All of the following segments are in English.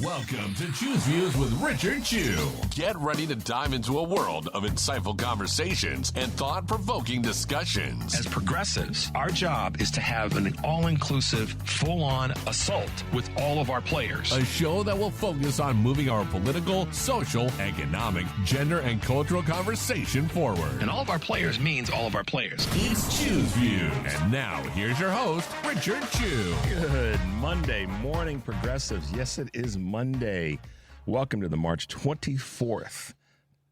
Welcome to Choose Views with Richard Chew. Get ready to dive into a world of insightful conversations and thought-provoking discussions. As progressives, our job is to have an all-inclusive, full-on assault with all of our players. A show that will focus on moving our political, social, economic, gender, and cultural conversation forward. And all of our players means all of our players. It's Choose Views. And now, here's your host, Richard Chew. Good Monday morning, progressives. Yes, it is Monday. Welcome to the March 24th,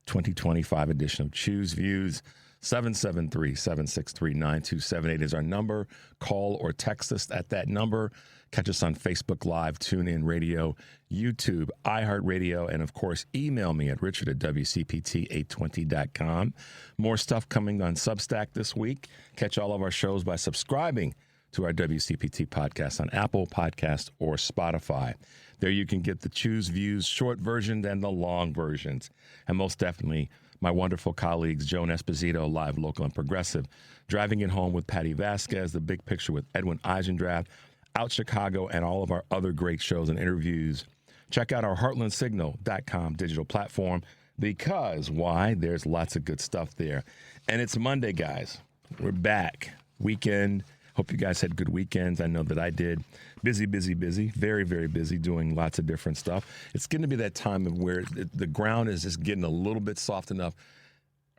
2025 edition of Choose Views. 773-763-9278 is our number. Call or text us at that number. Catch us on Facebook Live, TuneIn Radio, YouTube, iHeartRadio, and of course, email me at richard@wcpt820.com. More stuff coming on Substack this week. Catch all of our shows by subscribing to our WCPT podcast on Apple Podcast or Spotify. There you can get the Choose Views short version and the long versions. And most definitely, my wonderful colleagues, Joan Esposito, Live, Local, and Progressive, Driving It Home with Patty Vasquez, The Big Picture with Edwin Eisendrath, Out Chicago, and all of our other great shows and interviews. Check out our heartlandsignal.com digital platform because, why? There's lots of good stuff there. And it's Monday, guys. We're back. Weekend. Hope you guys had good weekends. I know that I did. Busy, busy, busy. Very, very busy doing lots of different stuff. It's going to be that time of where the ground is just getting a little bit soft enough.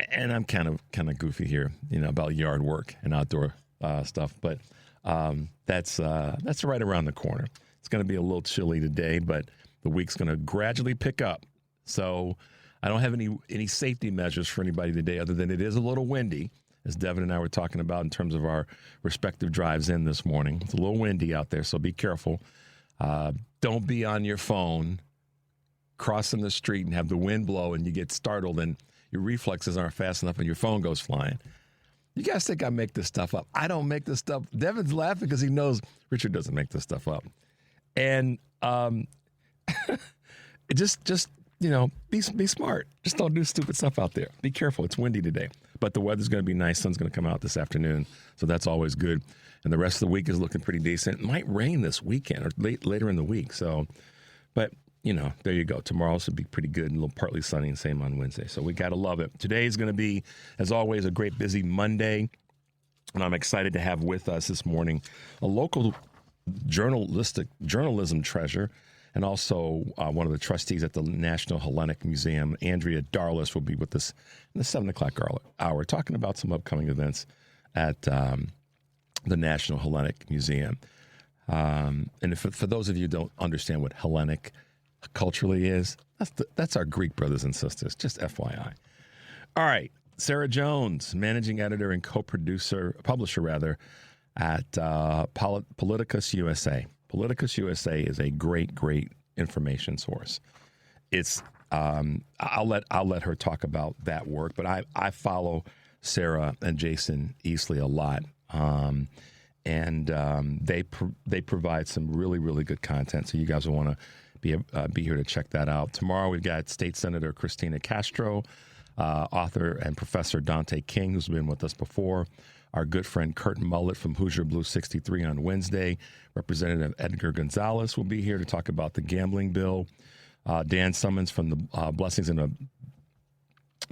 And I'm kind of goofy here, about yard work and outdoor stuff. But that's right around the corner. It's going to be a little chilly today, but the week's going to gradually pick up. So I don't have any safety measures for anybody today other than it is a little windy, as Devin and I were talking about in terms of our respective drives in this morning. It's a little windy out there, so be careful. Don't be on your phone crossing the street and have the wind blow and you get startled and your reflexes aren't fast enough and your phone goes flying. You guys think I make this stuff up. I don't make this stuff. Devin's laughing because he knows Richard doesn't make this stuff up. And just be smart. Just don't do stupid stuff out there. Be careful. It's windy today. But the weather's going to be nice. Sun's going to come out this afternoon. So that's always good. And the rest of the week is looking pretty decent. It might rain this weekend or later in the week. So, but, there you go. Tomorrow should be pretty good and a little partly sunny and same on Wednesday. So we got to love it. Today is going to be, as always, a great busy Monday. And I'm excited to have with us this morning a local journalism treasure and also one of the trustees at the National Hellenic Museum. Andrea Darlis will be with us in the 7 o'clock hour talking about some upcoming events at the National Hellenic Museum. And for those of you who don't understand what Hellenic culturally is, that's our Greek brothers and sisters, just FYI. All right, Sarah Jones, managing editor and publisher at Politicus USA. Politicus USA is a great, great information source. It's I'll let her talk about that work, but I follow Sarah and Jason Easley a lot, and they provide some really, really good content. So you guys will want to be here to check that out. Tomorrow we've got State Senator Christina Castro, author and Professor Dante King, who's been with us before. Our good friend Kurt Mullett from Hoosier Blue 63 on Wednesday. Representative Edgar Gonzalez will be here to talk about the gambling bill. Dan Summons from the Blessings in a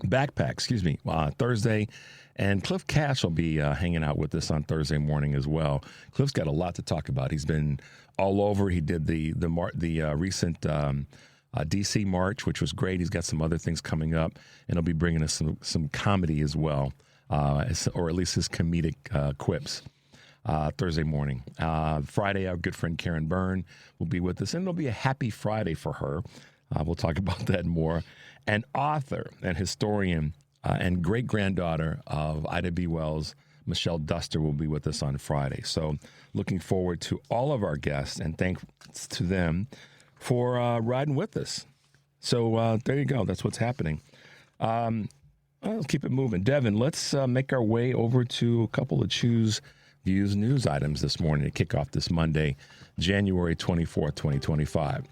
Backpack, Thursday. And Cliff Cash will be hanging out with us on Thursday morning as well. Cliff's got a lot to talk about. He's been all over. He did the recent D.C. March, which was great. He's got some other things coming up, and he'll be bringing us some comedy as well. Or at least his comedic quips Thursday morning. Friday, our good friend Karen Byrne will be with us, and it'll be a happy Friday for her. We'll talk about that more. An author and historian and great-granddaughter of Ida B. Wells, Michelle Duster, will be with us on Friday. So looking forward to all of our guests, and thanks to them for riding with us. So there you go. That's what's happening. Let's keep it moving. Devin, let's make our way over to a couple of Choose Views news items this morning to kick off this Monday, January 24th, 2025.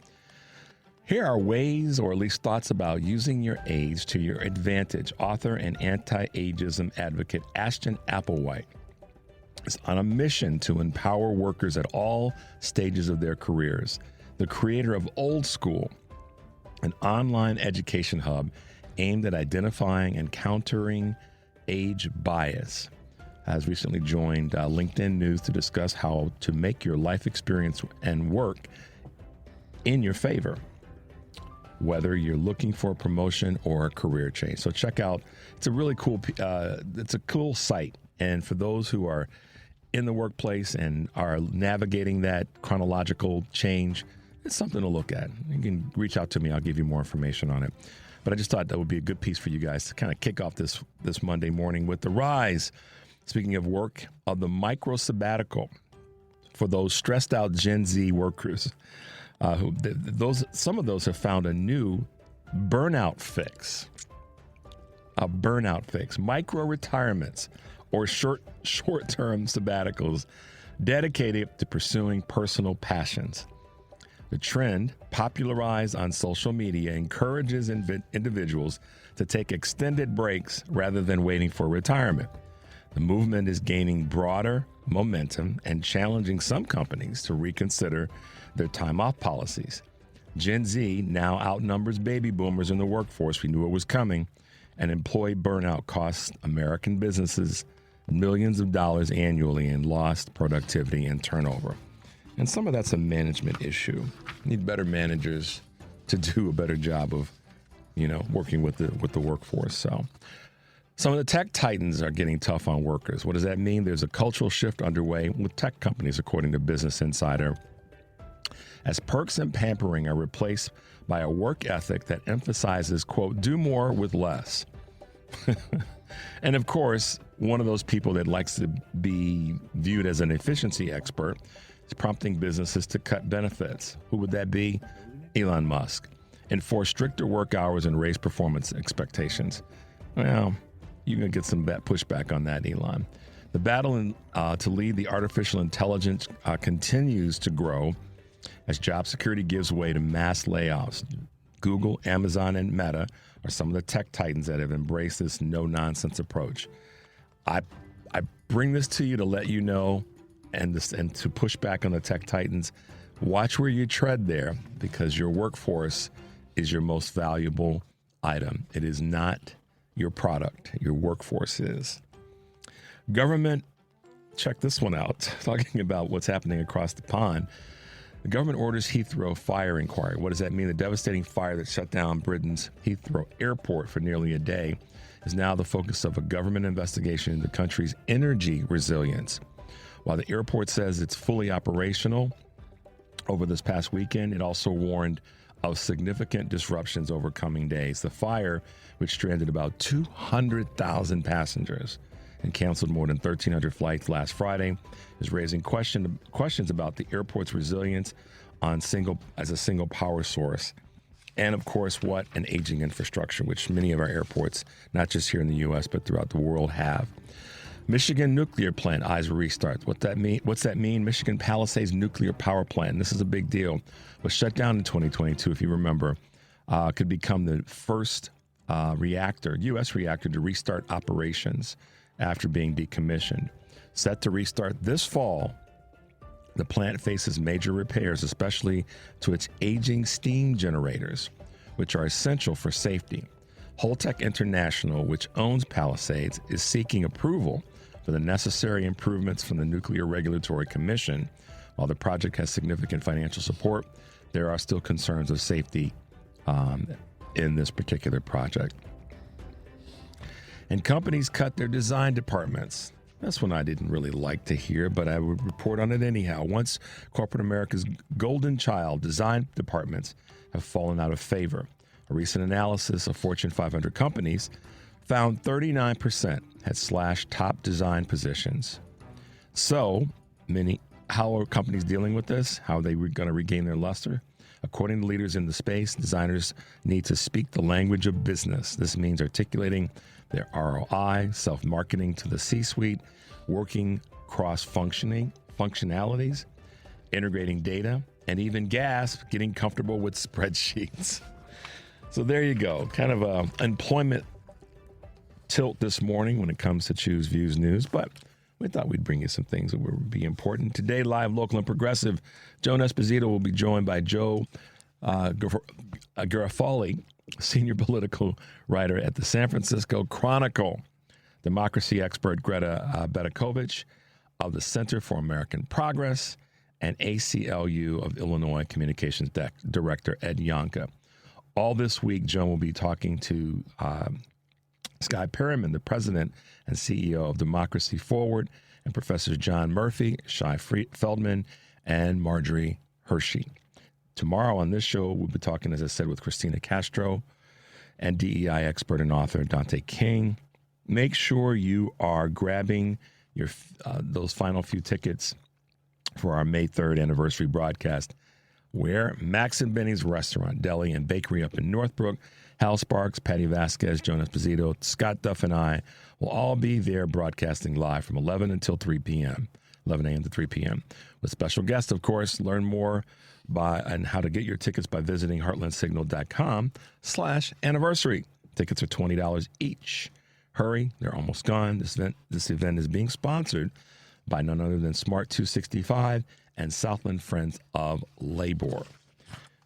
Here are ways, or at least thoughts about using your age to your advantage. Author and anti-ageism advocate Ashton Applewhite is on a mission to empower workers at all stages of their careers. the creator of Old School, an online education hub aimed at identifying and countering age bias, has recently joined LinkedIn News to discuss how to make your life experience and work in your favor, whether you're looking for a promotion or a career change. So check out, it's a really cool, it's a cool site. And for those who are in the workplace and are navigating that chronological change, it's something to look at. You can reach out to me. I'll give you more information on it. But I just thought that would be a good piece for you guys to kind of kick off this Monday morning with the rise, speaking of work, of the micro sabbatical for those stressed out Gen Z workers. Some of those have found a new burnout fix. A burnout fix. Micro retirements or short-term sabbaticals dedicated to pursuing personal passions. The trend, popularized on social media, encourages individuals to take extended breaks rather than waiting for retirement. The movement is gaining broader momentum and challenging some companies to reconsider their time off policies. Gen Z now outnumbers baby boomers in the workforce. We knew it was coming. And employee burnout costs American businesses millions of dollars annually in lost productivity and turnover. And some of that's a management issue. Need better managers to do a better job of, working with the workforce. So some of the tech titans are getting tough on workers. What does that mean? There's a cultural shift underway with tech companies, according to Business Insider, as perks and pampering are replaced by a work ethic that emphasizes, quote, do more with less. And of course, one of those people that likes to be viewed as an efficiency expert is prompting businesses to cut benefits. Who would that be? Elon Musk. Enforce stricter work hours and raise performance expectations. Well, you're going to get some pushback on that, Elon. The battle to lead the artificial intelligence continues to grow as job security gives way to mass layoffs. Google, Amazon, and Meta are some of the tech titans that have embraced this no-nonsense approach. I bring this to you to let you know and to push back on the tech titans. Watch where you tread there, because your workforce is your most valuable item. It is not your product. Your workforce is. Government, check this one out, talking about what's happening across the pond. The government orders Heathrow fire inquiry. What does that mean? The devastating fire that shut down Britain's Heathrow Airport for nearly a day is now the focus of a government investigation into the country's energy resilience. While the airport says it's fully operational over this past weekend, it also warned of significant disruptions over coming days. The fire, which stranded about 200,000 passengers and canceled more than 1,300 flights last Friday, is raising questions about the airport's resilience as a single power source. And of course, what an aging infrastructure, which many of our airports, not just here in the U.S., but throughout the world, have. Michigan nuclear plant eyes restart. What's that mean? Michigan Palisades nuclear power plant. And this is a big deal. Was shut down in 2022, if you remember. Could become the first U.S. reactor to restart operations after being decommissioned. Set to restart this fall, the plant faces major repairs, especially to its aging steam generators, which are essential for safety. Holtec International, which owns Palisades, is seeking approval for the necessary improvements from the Nuclear Regulatory Commission. While the project has significant financial support, there are still concerns of safety in this particular project. And companies cut their design departments. That's one I didn't really like to hear, but I would report on it anyhow. Once corporate America's golden child, design departments have fallen out of favor. A recent analysis of Fortune 500 companies found 39% had slashed top design positions. So, how are companies dealing with this? How are they going to regain their luster? According to leaders in the space, designers need to speak the language of business. This means articulating their ROI, self-marketing to the C-suite, working cross-functionalities, integrating data, and even getting comfortable with spreadsheets. So there you go. Kind of a employment tilt this morning when it comes to Choose Views News, but we thought we'd bring you some things that would be important. Today, live, local, and progressive, Joan Esposito will be joined by Joe Garofoli, senior political writer at the San Francisco Chronicle, democracy expert Greta Betakovich of the Center for American Progress, and ACLU of Illinois Communications Director Ed Yonka. All this week, Joan will be talking to Sky Perryman, the president and CEO of Democracy Forward, and Professor John Murphy, Shai Feldman, and Marjorie Hershey. Tomorrow on this show, we'll be talking, as I said, with Christina Castro and DEI expert and author Dante King. Make sure you are grabbing your those final few tickets for our May 3rd anniversary broadcast, where Max and Benny's Restaurant, Deli, and Bakery up in Northbrook, Hal Sparks, Patty Vasquez, Joan Esposito, Scott Duff, and I will all be there broadcasting live from 11 until 3 p.m., 11 a.m. to 3 p.m. with special guests, of course. Learn more and how to get your tickets by visiting heartlandsignal.com/anniversary. Tickets are $20 each. Hurry, they're almost gone. This event is being sponsored by none other than Smart 265 and Southland Friends of Labor.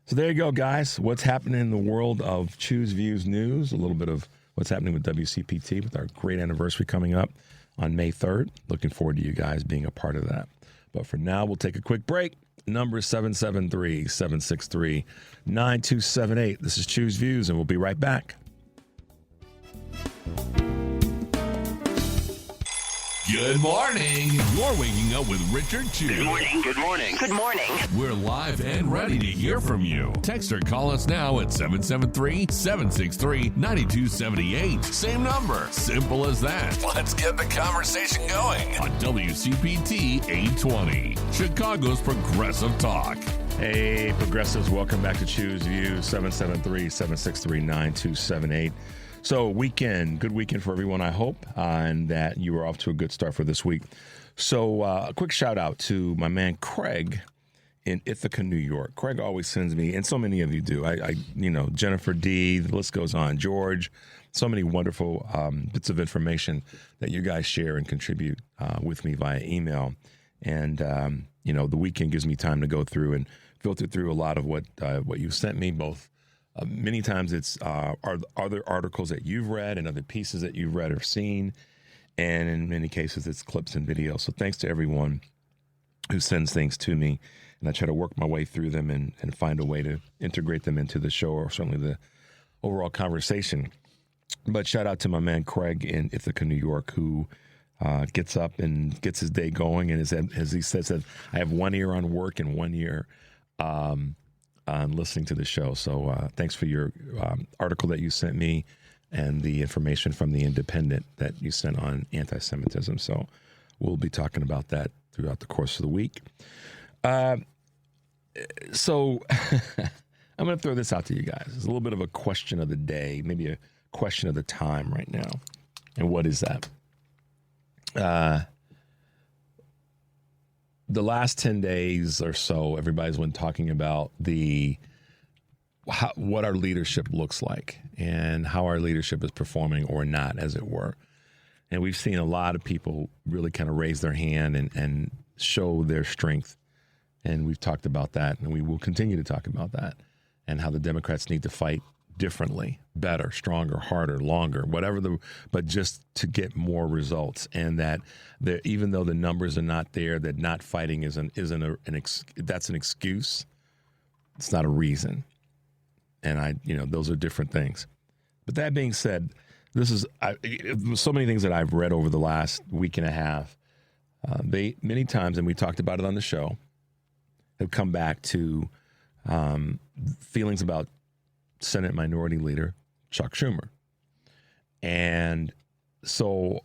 So there you go, guys. What's happening in the world of Choose Views news, a little bit of what's happening with WCPT with our great anniversary coming up on May 3rd. Looking forward to you guys being a part of that. But for now, we'll take a quick break. Number 773-763-9278. This is Choose Views, and we'll be right back. Good morning. You're waking up with Richard Chew. Good morning. Good morning. Good morning. We're live and ready to hear from you. Text or call us now at 773-763-9278. Same number. Simple as that. Let's get the conversation going on WCPT 820, Chicago's Progressive Talk. Hey, progressives, welcome back to Choose Views, 773-763-9278. So good weekend for everyone, I hope, and that you were off to a good start for this week. So a quick shout out to my man Craig in Ithaca, New York. Craig always sends me, and so many of you do. Jennifer D, the list goes on, George, so many wonderful bits of information that you guys share and contribute with me via email. And, the weekend gives me time to go through and filter through a lot of what you sent me, both. Many times it's other articles that you've read and other pieces that you've read or seen. And in many cases, it's clips and videos. So thanks to everyone who sends things to me. And I try to work my way through them and find a way to integrate them into the show or certainly the overall conversation. But shout out to my man Craig in Ithaca, New York, who gets up and gets his day going. And as he says, I have one ear on work and one ear on listening to the show. So thanks for your article that you sent me and the information from The Independent that you sent on anti-Semitism. So we'll be talking about that throughout the course of the week. So I'm going to throw this out to you guys. It's a little bit of a question of the day, maybe a question of the time right now. And what is that? The last 10 days or so, everybody's been talking about what our leadership looks like and how our leadership is performing or not, as it were. And we've seen a lot of people really kind of raise their hand and show their strength. And we've talked about that, and we will continue to talk about that, and how the Democrats need to fight differently, better, stronger, harder, longer, but just to get more results. And that even though the numbers are not there, that not fighting that's an excuse. It's not a reason. And those are different things. But that being said, so many things that I've read over the last week and a half. Many times, and we talked about it on the show, have come back to feelings about Senate Minority Leader Chuck Schumer. And so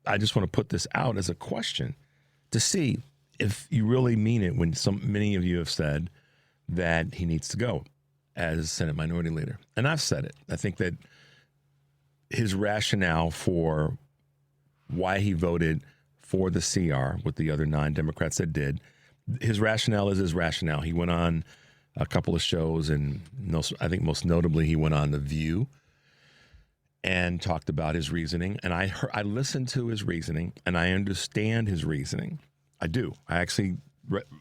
I just want to put this out as a question to see if you really mean it when many of you have said that he needs to go as Senate Minority Leader. And I've said it. I think that his rationale for why he voted for the CR with the other 9 Democrats that did, his rationale is his rationale. He went on a couple of shows, and I think most notably he went on The View. and talked about his reasoning. And I listened to his reasoning, and I understand his reasoning. I do. I actually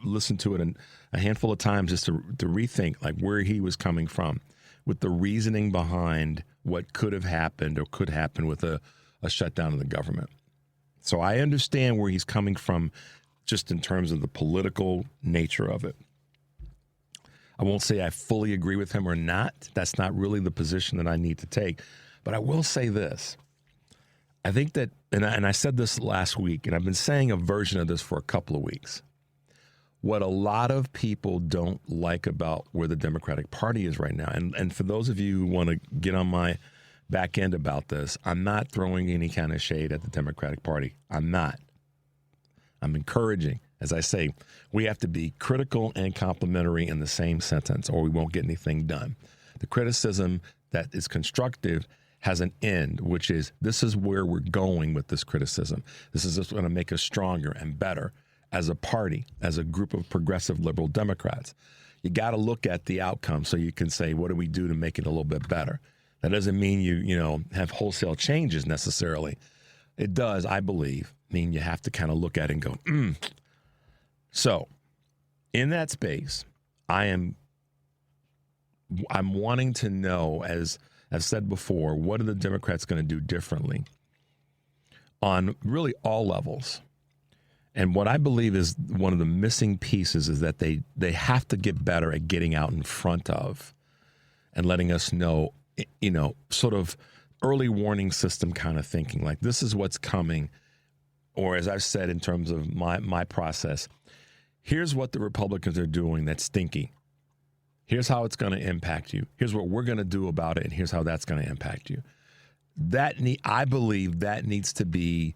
listened to it a handful of times just to rethink like where he was coming from with the reasoning behind what could have happened or could happen with a shutdown of the government. So I understand where he's coming from just in terms of the political nature of it. I won't say I fully agree with him or not. That's not really the position that I need to take. But I will say this. I think that, and I said this last week, and I've been saying a version of this for a couple of weeks. What a lot of people don't like about where the Democratic Party is right now, and for those of you who want to get on my back end about this, I'm not throwing any kind of shade at the Democratic Party. I'm not. I'm encouraging. As I say, we have to be critical and complimentary in the same sentence, or we won't get anything done. The criticism that is constructive has an end, which is this is where we're going with this criticism. This is just going to make us stronger and better as a party, as a group of progressive liberal Democrats. You got to look at the outcome so you can say, what do we do to make it a little bit better? That doesn't mean you have wholesale changes necessarily. It does, I believe, mean you have to kind of look at it and go, So in that space, I'm wanting to know, as I've said before, what are the Democrats going to do differently on really all levels? And what I believe is one of the missing pieces is that they have to get better at getting out in front of and letting us know, sort of early warning system kind of thinking, like this is what's coming. Or as I've said in terms of my process, here's what the Republicans are doing that's stinky. Here's how it's going to impact you. Here's what we're going to do about it, and here's how that's going to impact you. I believe that needs to be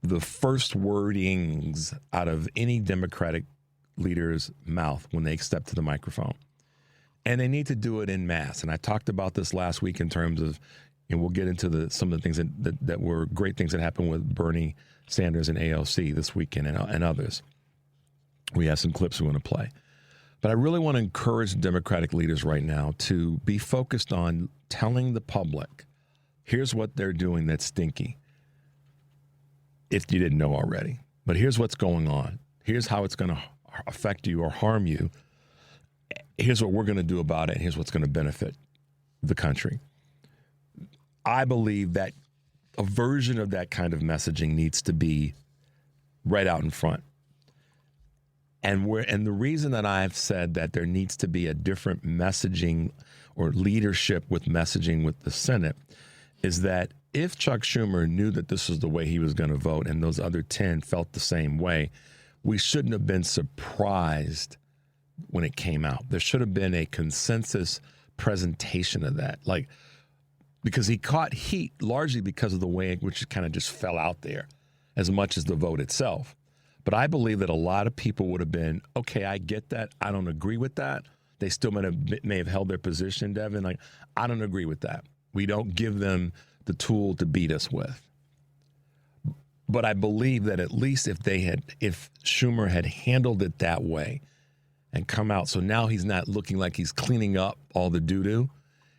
the first wordings out of any Democratic leader's mouth when they step to the microphone. And they need to do it en masse. And I talked about this last week in terms of, and we'll get into some of the things that were great things that happened with Bernie Sanders and AOC this weekend and others. We have some clips we want to play. But I really want to encourage Democratic leaders right now to be focused on telling the public, here's what they're doing that's stinky, if you didn't know already. But here's what's going on. Here's how it's going to affect you or harm you. Here's what we're going to do about it, and here's what's going to benefit the country. I believe that a version of that kind of messaging needs to be right out in front. And the reason that I've said that there needs to be a different messaging or leadership with messaging with the Senate is that if Chuck Schumer knew that this was the way he was going to vote and those other 10 felt the same way, we shouldn't have been surprised when it came out. There should have been a consensus presentation of that. Because he caught heat largely because of the way in which it kind of just fell out there as much as the vote itself. But I believe that a lot of people would have been, okay, I get that. I don't agree with that. They still may have held their position, Devin. I don't agree with that. We don't give them the tool to beat us with. But I believe that at least if Schumer had handled it that way and come out, so now he's not looking like he's cleaning up all the doo-doo.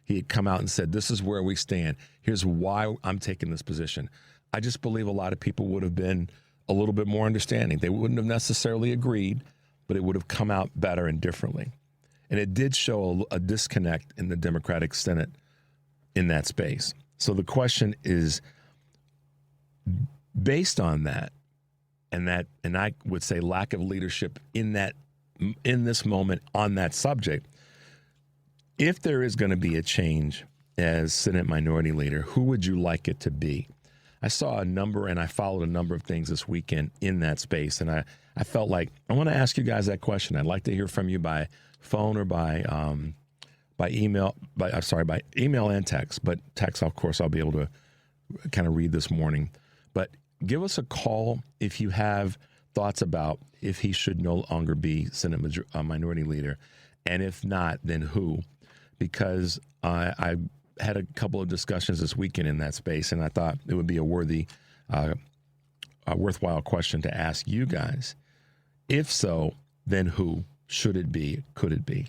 He had come out and said, this is where we stand. Here's why I'm taking this position. I just believe a lot of people would have been a little bit more understanding. They wouldn't have necessarily agreed, but it would have come out better and differently. And it did show a disconnect in the Democratic Senate in that space. So the question is, based on that, and I would say lack of leadership in this moment on that subject, if there is going to be a change as Senate Minority Leader, who would you like it to be? I saw a number and I followed a number of things this weekend in that space. And I felt like I want to ask you guys that question. I'd like to hear from you by phone or by email, by email and text. But text, of course, I'll be able to kind of read this morning. But give us a call if you have thoughts about if he should no longer be Senate Minority Leader. And if not, then who? Because I had a couple of discussions this weekend in that space, and I thought it would be a worthwhile question to ask you guys. If so, then who? Should it be? Could it be?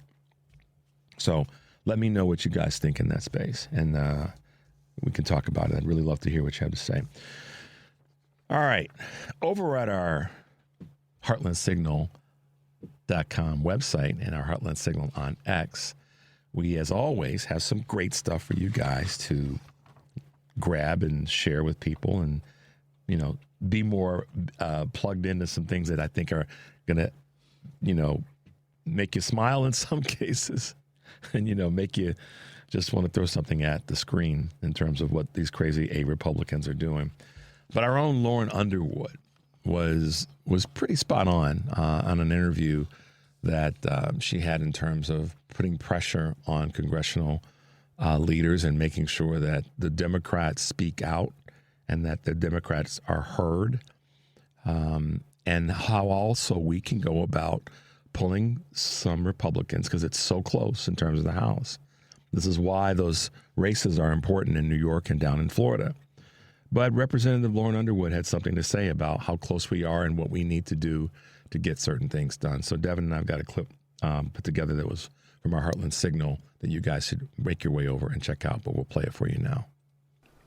So let me know what you guys think in that space. And we can talk about it. I'd really love to hear what you have to say. All right. Over at our HeartlandSignal.com website and our Heartland Signal on X, we, as always, have some great stuff for you guys to grab and share with people and, you know, be more plugged into some things that I think are going to, you know, make you smile in some cases and, you know, make you just want to throw something at the screen in terms of what these crazy Republicans are doing. But our own Lauren Underwood was pretty spot on an interview that she had in terms of putting pressure on congressional leaders and making sure that the Democrats speak out and that the Democrats are heard, and how also we can go about pulling some Republicans, because it's so close in terms of the House. This is why those races are important in New York and down in Florida. But Representative Lauren Underwood had something to say about how close we are and what we need to do to get certain things done. So Devin and I've got a clip put together that was from our Heartland Signal that you guys should make your way over and check out, but we'll play it for you now.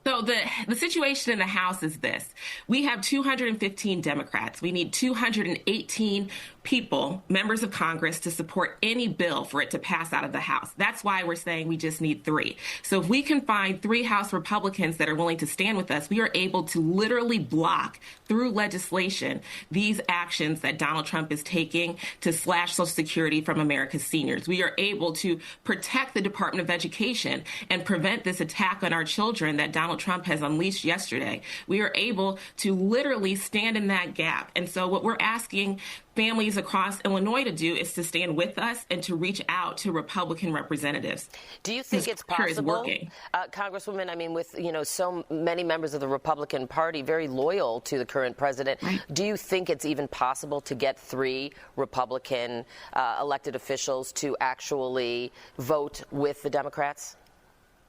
So the situation in the House is this. We have 215 Democrats. We need 218 people, members of Congress, to support any bill for it to pass out of the House. That's why we're saying we just need 3. So if we can find 3 House Republicans that are willing to stand with us, we are able to literally block through legislation these actions that Donald Trump is taking to slash Social Security from America's seniors. We are able to protect the Department of Education and prevent this attack on our children that Donald Trump has unleashed yesterday. We are able to literally stand in that gap. And so what we're asking families across Illinois to do is to stand with us and to reach out to Republican representatives. Do you think it's possible, Congresswoman, I mean, with, you know, so many members of the Republican Party very loyal to the current president, do you think it's even possible to get 3 Republican elected officials to actually vote with the Democrats?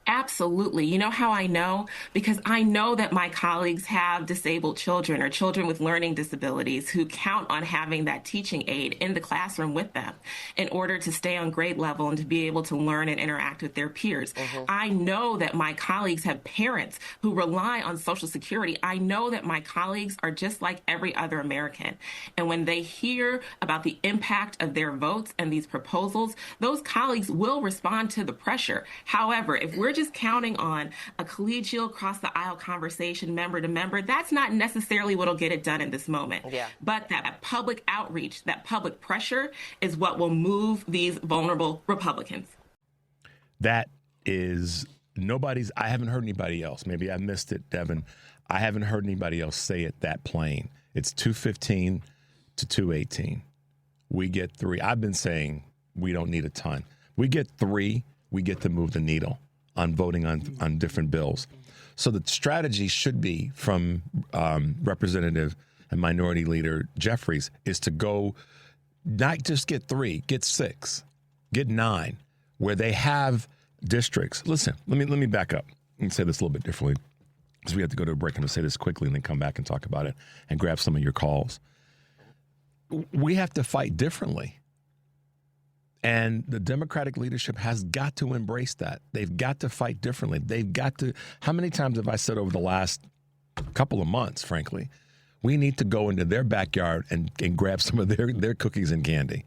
Absolutely. You know how I know? Because I know that my colleagues have disabled children or children with learning disabilities who count on having that teaching aid in the classroom with them in order to stay on grade level and to be able to learn and interact with their peers. I know that my colleagues have parents who rely on Social Security. I know that my colleagues are just like every other American. And when they hear about the impact of their votes and these proposals, those colleagues will respond to the pressure. However, if we're just counting on a collegial across-the-aisle conversation, member to member, that's not necessarily what'll get it done in this moment. But that public outreach, that public pressure is what will move these vulnerable Republicans. That is I haven't heard anybody else. Maybe I missed it, Devin. I haven't heard anybody else say it that plain. It's 215 to 218. We get 3. I've been saying we don't need a ton. We get 3, we get to move the needle on voting on different bills. So the strategy should be from Representative and Minority Leader Jeffries is to go, not just get 3, get 6, get 9, where they have districts. Listen, let me back up and say this a little bit differently, because we have to go to a break. I'm going to say this quickly and then come back and talk about it and grab some of your calls. We have to fight differently. And the Democratic leadership has got to embrace that. They've got to fight differently. They've got to. How many times have I said over the last couple of months, frankly, we need to go into their backyard and grab some of their cookies and candy.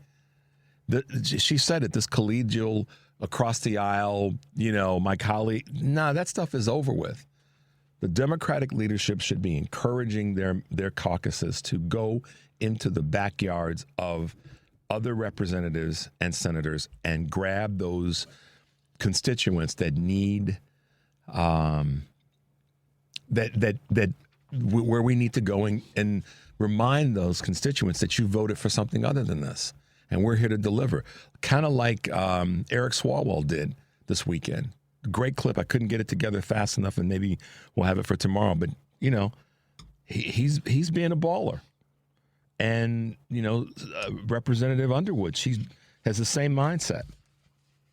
She said it, this collegial, across the aisle, you know, my colleague. Nah, that stuff is over with. The Democratic leadership should be encouraging their caucuses to go into the backyards of other representatives and senators and grab those constituents that need where we need to go and remind those constituents that you voted for something other than this, and we're here to deliver. Kind of like Eric Swalwell did this weekend. Great clip. I couldn't get it together fast enough, and maybe we'll have it for tomorrow. But you know, he's being a baller. And, you know, Representative Underwood, she has the same mindset.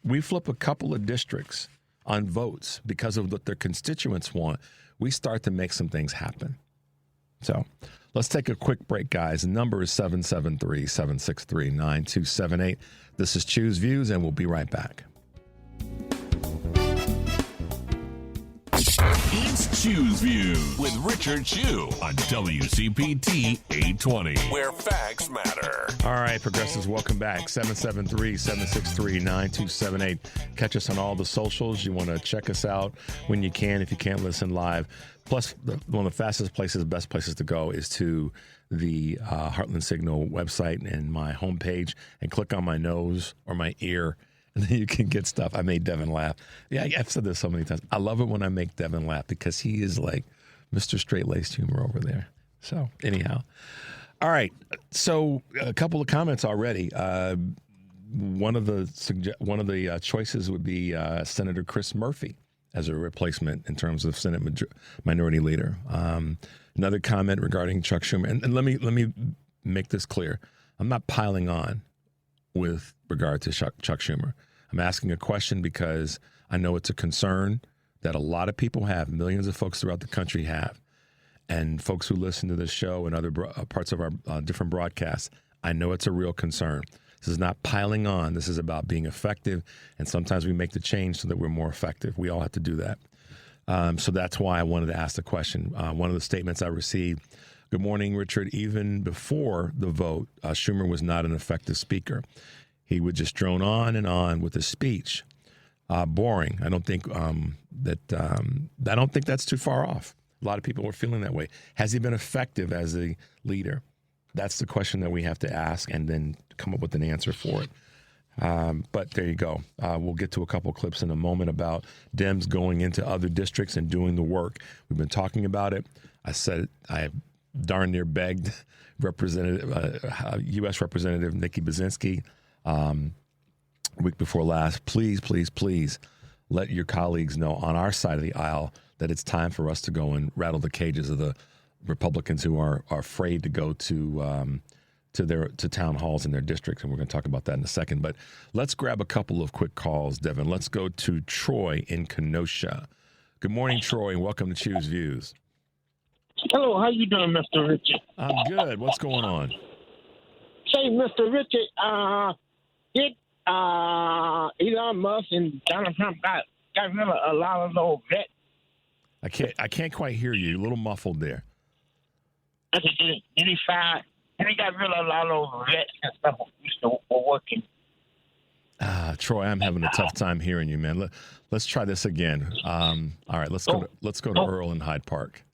We flip a couple of districts on votes because of what their constituents want. We start to make some things happen. So let's take a quick break, guys. The number is 773-763-9278. This is Choose Views, and we'll be right back. It's Choose Views with Richard Chew on WCPT 820, where facts matter. All right, progressives, welcome back. 773-763-9278. Catch us on all the socials. You want to check us out when you can, if you can't listen live. Plus, one of the fastest places, best places to go is to the Heartland Signal website and my homepage and click on my nose or my ear, and then you can get stuff. I made Devin laugh. Yeah, I've said this so many times. I love it when I make Devin laugh because he is like Mr. Straight-Laced Humor over there. So anyhow. All right. So a couple of comments already. One of the choices would be Senator Chris Murphy as a replacement in terms of Senate Minority Leader. Another comment regarding Chuck Schumer, and let me make this clear. I'm not piling on with regard to Chuck Schumer. I'm asking a question because I know it's a concern that a lot of people have, millions of folks throughout the country have, and folks who listen to this show and other parts of our different broadcasts. I know it's a real concern. This is not piling on. This is about being effective, and sometimes we make the change so that we're more effective. We all have to do that. So that's why I wanted to ask the question. One of the statements I received, good morning, Richard. Even before the vote, Schumer was not an effective speaker. He would just drone on and on with his speech. Boring. I don't think that's too far off. A lot of people were feeling that way. Has he been effective as a leader? That's the question that we have to ask and then come up with an answer for it. But there you go. We'll get to a couple clips in a moment about Dems going into other districts and doing the work. We've been talking about it. I said I darn near begged U.S. Representative Nikki Brzezinski week before last, please, please, please let your colleagues know on our side of the aisle that it's time for us to go and rattle the cages of the Republicans who are afraid to go to town halls in their districts, and we're going to talk about that in a second. But let's grab a couple of quick calls, Devin. Let's go to Troy in Kenosha. Good morning, Troy, and welcome to Choose Views. Hello, how you doing, Mr. Richard? I'm good. What's going on? Say, Mr. Richard, did Elon Musk and Donald Trump got rid of a lot of those vets? I can't quite hear you. You're a little muffled there. Okay, did he fire? And he got rid of a lot of those vets and stuff were working. Troy, I'm having a tough time hearing you, man. Let's try this again. All right, let's go to Earl in Hyde Park.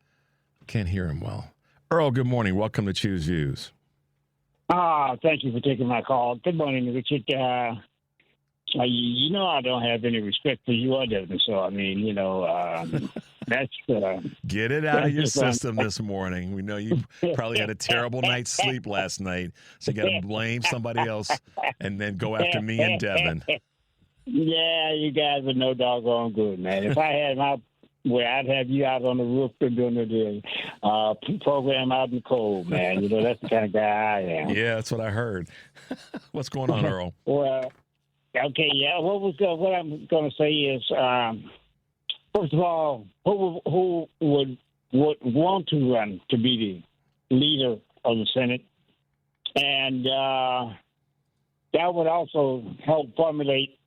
Can't hear him well. Earl, good morning. Welcome to Choose Views. Thank you for taking my call. Good morning, Richard. You know I don't have any respect for you or Devin, so I mean, that's get it out of your system this morning. We know you probably had a terrible night's sleep last night, so you got to blame somebody else and then go after me and Devin. Yeah, you guys are no doggone good, man. If I had my way, I'd have you out on the roof doing the program out in the cold, man. That's the kind of guy I am. Yeah, that's what I heard. What's going on, Earl? Well, okay, yeah. What I'm going to say is, first of all, who would want to run to be the leader of the Senate, and that would also help formulate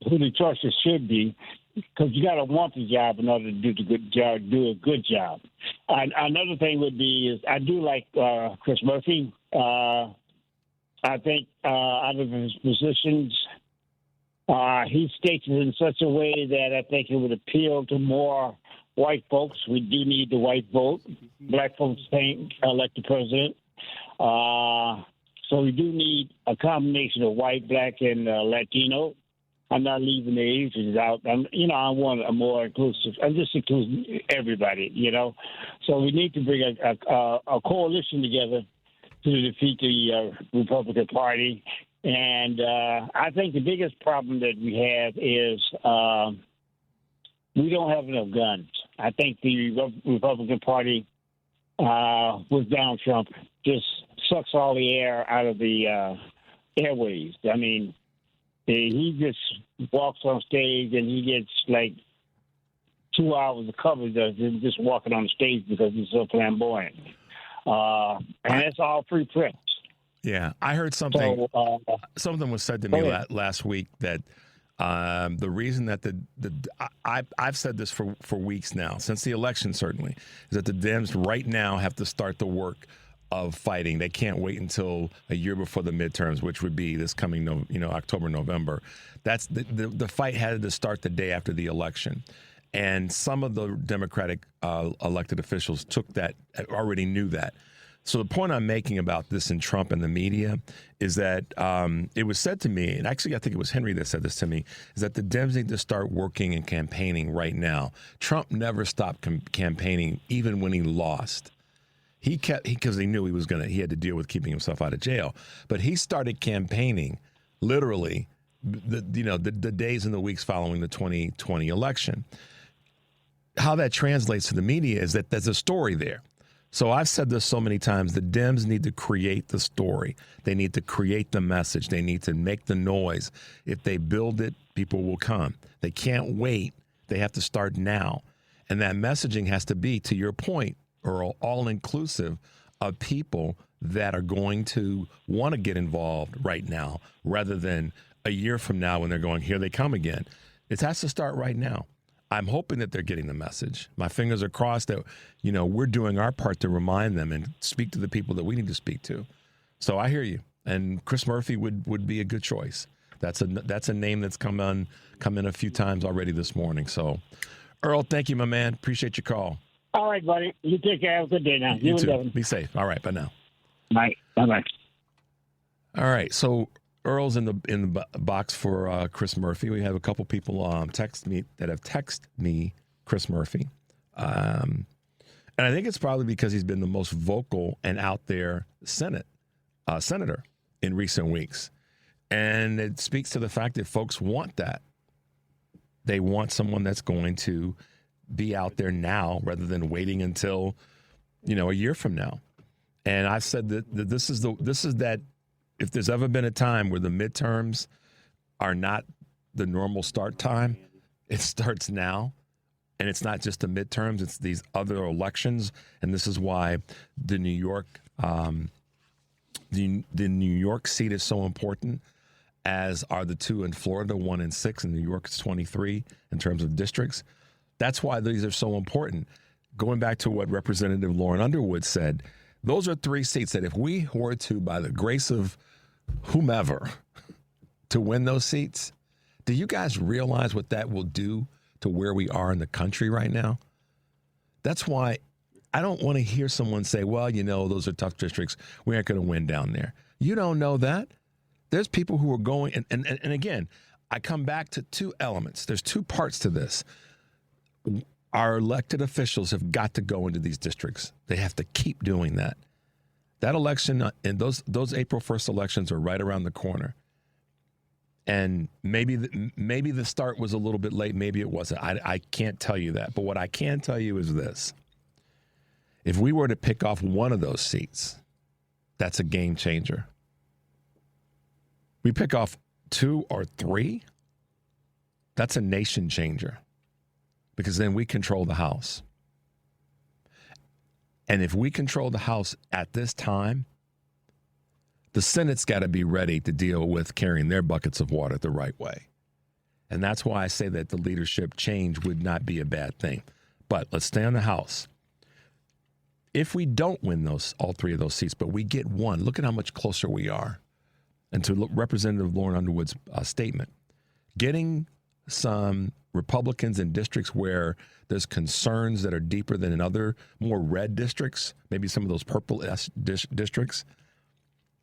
who the choices should be, because you got to want the job in order to do a good job. Another thing would be is I do like Chris Murphy. I think out of his positions, he states it in such a way that I think it would appeal to more white folks. We do need the white vote. Black folks can't elect the president. So we do need a combination of white, black, and Latino. I'm not leaving the Asians out. I want a more inclusive. I'm just including everybody, So we need to bring a coalition together to defeat the Republican Party. And I think the biggest problem that we have is we don't have enough guns. I think the Republican Party with Donald Trump just sucks all the air out of the airways. I mean, he just walks on stage and he gets like 2 hours of coverage of him just walking on the stage because he's so flamboyant. And that's all free press. Yeah, I heard something. Something was said to me last week that The reason that I've said this for weeks now, since the election certainly, is that the Dems right now have to start the work of fighting. They can't wait until a year before the midterms, which would be this coming October, November. That's the fight had to start the day after the election. And some of the Democratic elected officials already knew that. So the point I'm making about this in Trump and the media is that it was said to me, and actually I think it was Henry that said this to me, is that the Dems need to start working and campaigning right now. Trump never stopped campaigning, even when he lost. Because he knew he had to deal with keeping himself out of jail. But he started campaigning literally the days and the weeks following the 2020 election. How that translates to the media is that there's a story there. So I've said this so many times, the Dems need to create the story. They need to create the message. They need to make the noise. If they build it, people will come. They can't wait. They have to start now. And that messaging has to be, to your point, Earl, all-inclusive of people that are going to want to get involved right now rather than a year from now when they're going, here they come again. It has to start right now. I'm hoping that they're getting the message. My fingers are crossed that, we're doing our part to remind them and speak to the people that we need to speak to. So I hear you. And Chris Murphy would be a good choice. That's a name that's come in a few times already this morning. So, Earl, thank you, my man. Appreciate your call. All right, buddy. You take care. Have a good day now. You too. Be safe. All right. Bye now. Bye. Bye-bye. All right. So Earl's in the box for Chris Murphy. We have a couple people text me Chris Murphy. And I think it's probably because he's been the most vocal and out there senator in recent weeks. And it speaks to the fact that folks want that. They want someone that's going to be out there now rather than waiting until, a year from now. And I've said that this is that if there's ever been a time where the midterms are not the normal start time, it starts now. And it's not just the midterms, it's these other elections. And this is why the New York seat is so important, as are the two in Florida, 1 and 6. In New York, it's 23 in terms of districts. That's why these are so important. Going back to what Representative Lauren Underwood said, those are 3 seats that if we were to, by the grace of whomever, to win those seats, do you guys realize what that will do to where we are in the country right now? That's why I don't want to hear someone say, well, those are tough districts. We aren't going to win down there. You don't know that. There's people who are going, and again, I come back to 2 elements. There's 2 parts to this. Our elected officials have got to go into these districts. They have to keep doing that. That election and those April 1st elections are right around the corner. And maybe the start was a little bit late. Maybe it wasn't. I can't tell you that. But what I can tell you is this. If we were to pick off one of those seats, that's a game changer. We pick off 2 or 3, that's a nation changer. Because then we control the House. And if we control the House at this time, the Senate's got to be ready to deal with carrying their buckets of water the right way. And that's why I say that the leadership change would not be a bad thing. But let's stay on the House. If we don't win all 3 of those seats, but we get 1, look at how much closer we are. And to Representative Lauren Underwood's statement, getting some Republicans in districts where there's concerns that are deeper than in other more red districts, maybe some of those purple districts,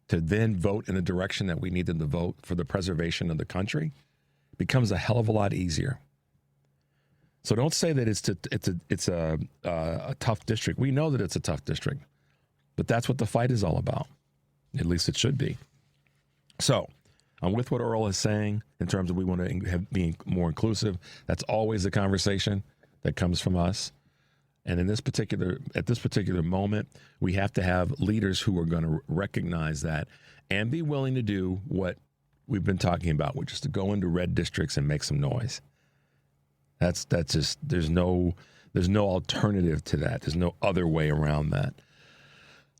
to then vote in the direction that we need them to vote for the preservation of the country becomes a hell of a lot easier. So don't say that it's a tough district. We know that it's a tough district, but that's what the fight is all about. At least it should be. So I'm with what Earl is saying in terms of we want to be more inclusive. That's always the conversation that comes from us. And at this particular moment, we have to have leaders who are going to recognize that and be willing to do what we've been talking about, which is to go into red districts and make some noise. That's just there's no alternative to that. There's no other way around that.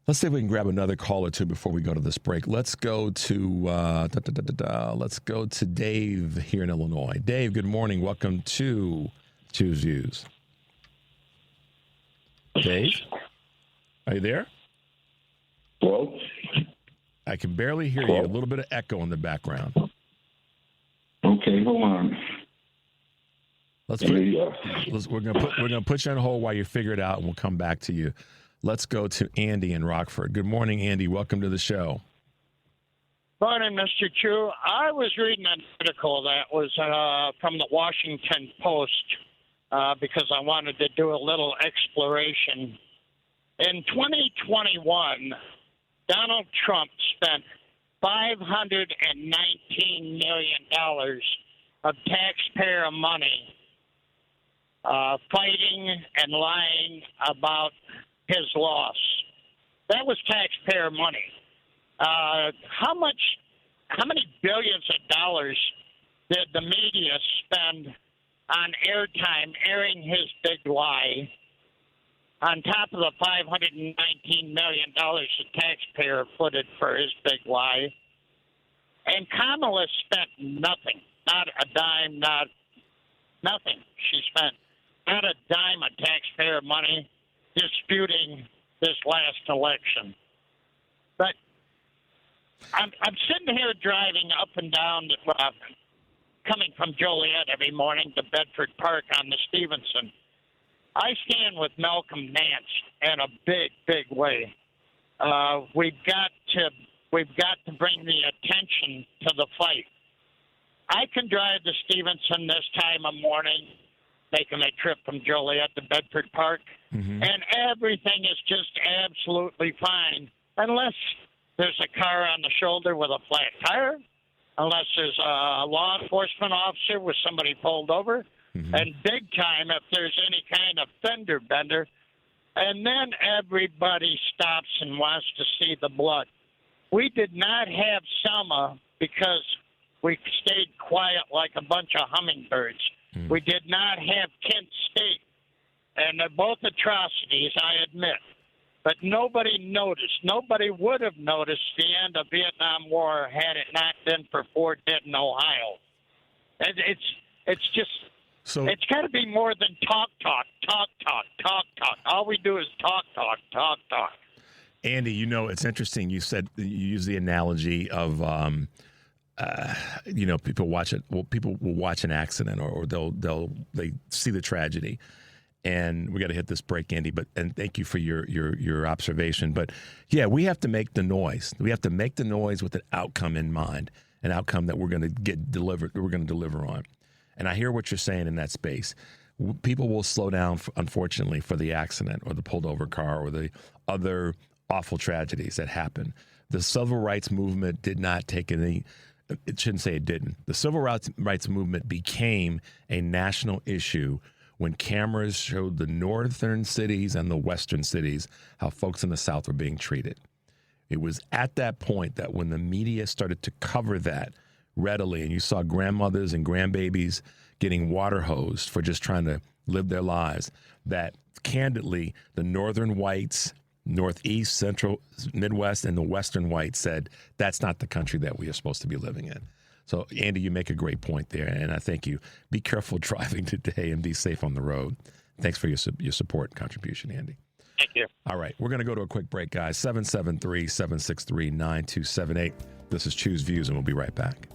Let's see if we can grab another call or two before we go to this break. Let's go to let's go to Dave here in Illinois. Dave, good morning. Welcome to Choose Views. Dave, are you there? Hello? I can barely hear you. A little bit of echo in the background. Okay, hold on. We're gonna put you on hold while you figure it out, and we'll come back to you. Let's go to Andy in Rockford. Good morning, Andy. Welcome to the show. Morning, Mr. Chu. I was reading an article that was from the Washington Post because I wanted to do a little exploration. In 2021, Donald Trump spent $519 million of taxpayer money fighting and lying about his loss. That was taxpayer money. How many billions of dollars did the media spend on airtime airing his big lie on top of the $519 million the taxpayer footed for his big lie? And Kamala spent nothing, not a dime, nothing. She spent not a dime of taxpayer money disputing this last election. But I'm sitting here driving up and down, coming from Joliet every morning to Bedford Park on the Stevenson. I stand with Malcolm Nance in a big, big way. We've got to bring the attention to the fight. I can drive to Stevenson this time of morning, making a trip from Joliet to Bedford Park, and everything is just absolutely fine, unless there's a car on the shoulder with a flat tire, unless there's a law enforcement officer with somebody pulled over, and big time if there's any kind of fender bender, and then everybody stops and wants to see the blood. We did not have Selma because we stayed quiet like a bunch of hummingbirds. We did not have Kent State, and they're both atrocities, I admit. But nobody noticed. Nobody would have noticed the end of Vietnam War had it not been for Fort Dead in Ohio. And it's just, it's got to be more than talk. All we do is talk. Andy, you know, it's interesting. You use the analogy of, people watch it. Well, people will watch an accident, or they see the tragedy. And we got to hit this break, Andy. And thank you for your observation. But yeah, we have to make the noise. We have to make the noise with an outcome in mind, an outcome that we're going to get delivered. We're going to deliver on. And I hear what you're saying in that space. People will slow down, unfortunately, for the accident or the pulled over car or the other awful tragedies that happen. The civil rights movement did not take any. It shouldn't say it didn't. The civil rights movement became a national issue when cameras showed the northern cities and the western cities how folks in the South were being treated. It was at that point that when the media started to cover that readily, and you saw grandmothers and grandbabies getting water hosed for just trying to live their lives, that candidly the northern whites, Northeast, Central, Midwest, and the Western whites said, that's not the country that we are supposed to be living in. So, Andy, you make a great point there, and I thank you. Be careful driving today and be safe on the road. Thanks for your support and contribution, Andy. Thank you. All right, we're going to go to a quick break, guys. 773-763-9278. This is Choose Views, and we'll be right back.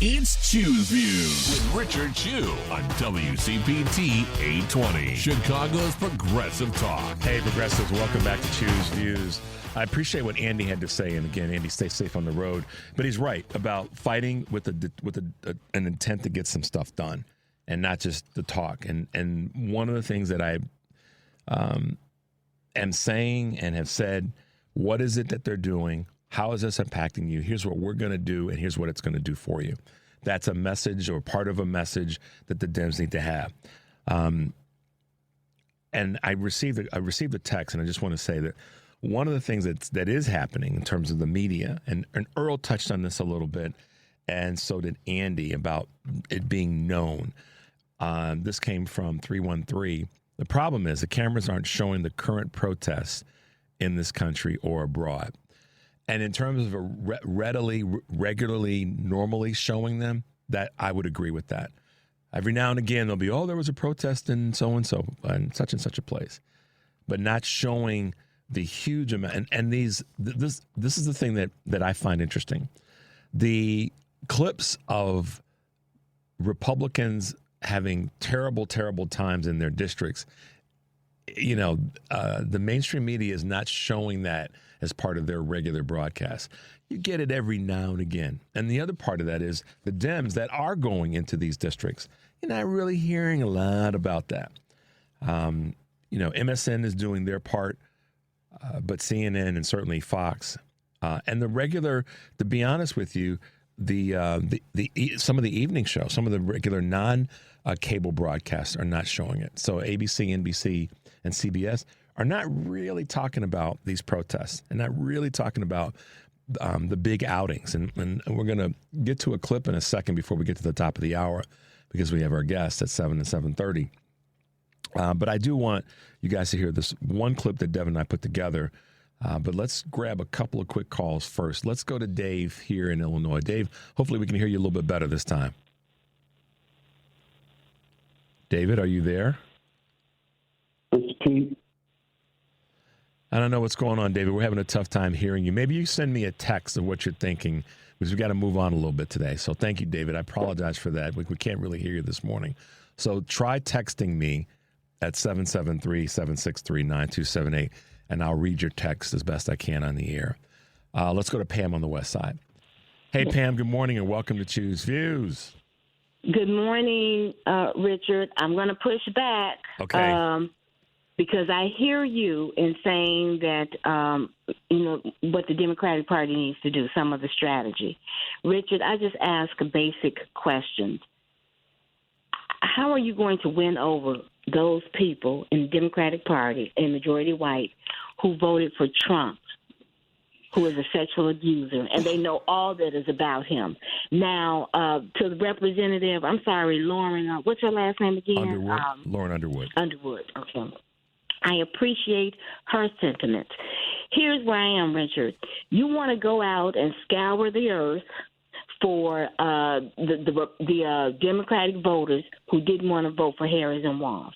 It's Choose Views with Richard Chu on WCPT 820, Chicago's Progressive Talk. Hey, Progressives, welcome back to Choose Views. I appreciate what Andy had to say, and again, Andy, stay safe on the road. But he's right about fighting with an intent to get some stuff done, and not just the talk. And one of the things that I am saying and have said, what is it that they're doing? How is this impacting you? Here's what we're going to do, and here's what it's going to do for you. That's a message, or part of a message, that the Dems need to have. And I received a text, and I just want to say that one of the things that is happening in terms of the media, and Earl touched on this a little bit, and so did Andy, about it being known. This came from 313. The problem is the cameras aren't showing the current protests in this country or abroad. And in terms of regularly, normally showing them, that I would agree with that. Every now and again, there'll be, there was a protest in so-and-so and such a place. But not showing the huge amount. And this is the thing that I find interesting. The clips of Republicans having terrible, terrible times in their districts, the mainstream media is not showing that as part of their regular broadcast. You get it every now and again. And the other part of that is the Dems that are going into these districts. You're not really hearing a lot about that. MSN is doing their part, but CNN and certainly Fox and the regular, to be honest with you, some of the evening shows, some of the regular non-cable broadcasts are not showing it. So ABC, NBC, and CBS are not really talking about these protests and not really talking about the big outings. And we're going to get to a clip in a second before we get to the top of the hour because we have our guests at 7 and 7:30. But I do want you guys to hear this one clip that Devin and I put together. But let's grab a couple of quick calls first. Let's go to Dave here in Illinois. Dave, hopefully we can hear you a little bit better this time. David, are you there? It's Pete. I don't know what's going on, David. We're having a tough time hearing you. Maybe you send me a text of what you're thinking because we've got to move on a little bit today. So thank you, David. I apologize for that. We can't really hear you this morning. So try texting me at 773-763-9278, and I'll read your text as best I can on the air. Let's go to Pam on the west side. Hey, Pam, good morning, and welcome to Choose Views. Good morning, Richard. I'm going to push back. Okay. Because I hear you in saying that, what the Democratic Party needs to do, some of the strategy. Richard, I just ask a basic question. How are you going to win over those people in the Democratic Party, a majority white, who voted for Trump, who is a sexual abuser, and they know all that is about him? Now, to the representative, I'm sorry, Lauren, what's her last name again? Underwood. Lauren Underwood. Underwood, okay. I appreciate her sentiments. Here's where I am, Richard. You want to go out and scour the earth for the Democratic voters who didn't want to vote for Harris and Walz.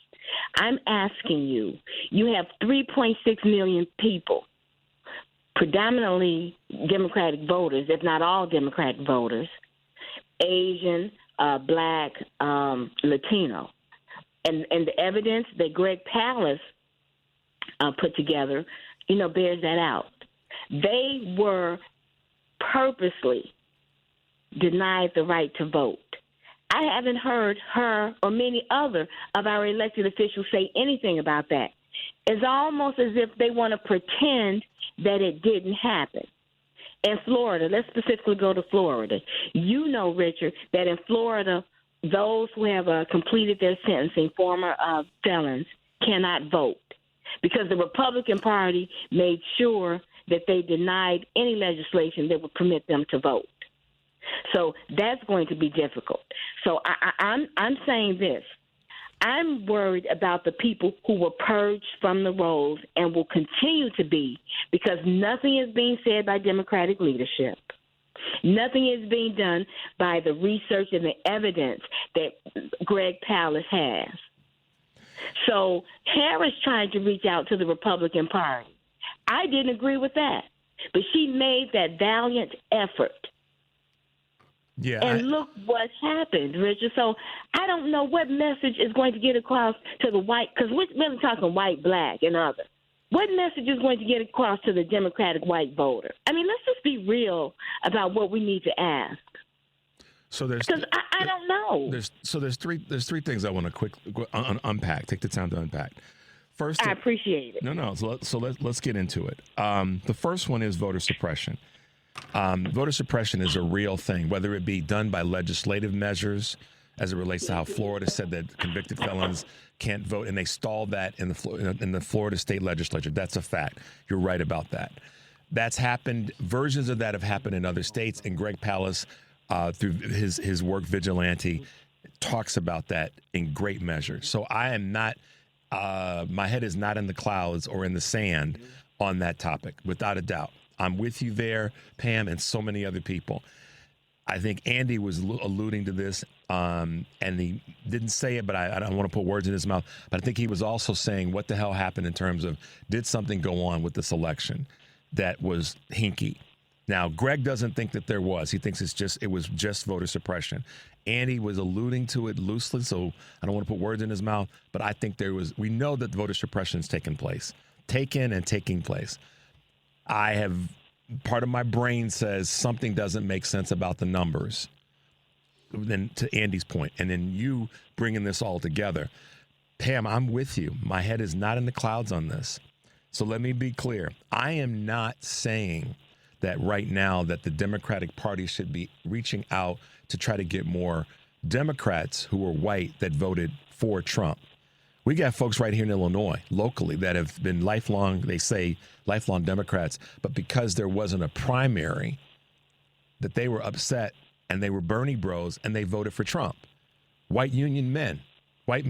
I'm asking you, you have 3.6 million people, predominantly Democratic voters, if not all Democratic voters, Asian, Black, Latino. And the evidence that Greg Palast put together, bears that out. They were purposely denied the right to vote. I haven't heard her or many other of our elected officials say anything about that. It's almost as if they want to pretend that it didn't happen. In Florida, let's specifically go to Florida. You know, Richard, that in Florida, those who have completed their sentencing, former felons, cannot vote because the Republican Party made sure that they denied any legislation that would permit them to vote. So that's going to be difficult. So I'm saying this. I'm worried about the people who were purged from the rolls and will continue to be, because nothing is being said by Democratic leadership. Nothing is being done by the research and the evidence that Greg Palast has. So Harris tried to reach out to the Republican Party. I didn't agree with that, but she made that valiant effort. Yeah, and look what happened, Richard. So I don't know what message is going to get across to the white, because we're really talking white, black, and other. What message is going to get across to the Democratic white voter? I mean, let's just be real about what we need to ask. So there's, because I don't know. There's three things I want to quickly unpack. Take the time to unpack. First, I appreciate it. No. So let's get into it. The first one is voter suppression. Voter suppression is a real thing, whether it be done by legislative measures, as it relates to how Florida said that convicted felons can't vote, and they stalled that in the Florida state legislature. That's a fact. You're right about that. That's happened. Versions of that have happened in other states, and Greg Palast, through his work Vigilante, talks about that in great measure. So I am not my head is not in the clouds or in the sand on that topic, without a doubt. I'm with you there, Pam, and so many other people. I think Andy was alluding to this, and he didn't say it, but I don't want to put words in his mouth. But I think he was also saying what the hell happened in terms of did something go on with this election that was hinky. Now, Greg doesn't think that there was. He thinks it was just voter suppression. Andy was alluding to it loosely, so I don't want to put words in his mouth, but I think we know that voter suppression is taking place. Part of my brain says something doesn't make sense about the numbers. Then to Andy's point, and then you bringing this all together. Pam, I'm with you. My head is not in the clouds on this. So let me be clear. I am not saying that right now that the Democratic Party should be reaching out to try to get more Democrats who are white that voted for Trump. We got folks right here in Illinois, locally, that have been lifelong Democrats, but because there wasn't a primary, that they were upset and they were Bernie bros and they voted for Trump. White men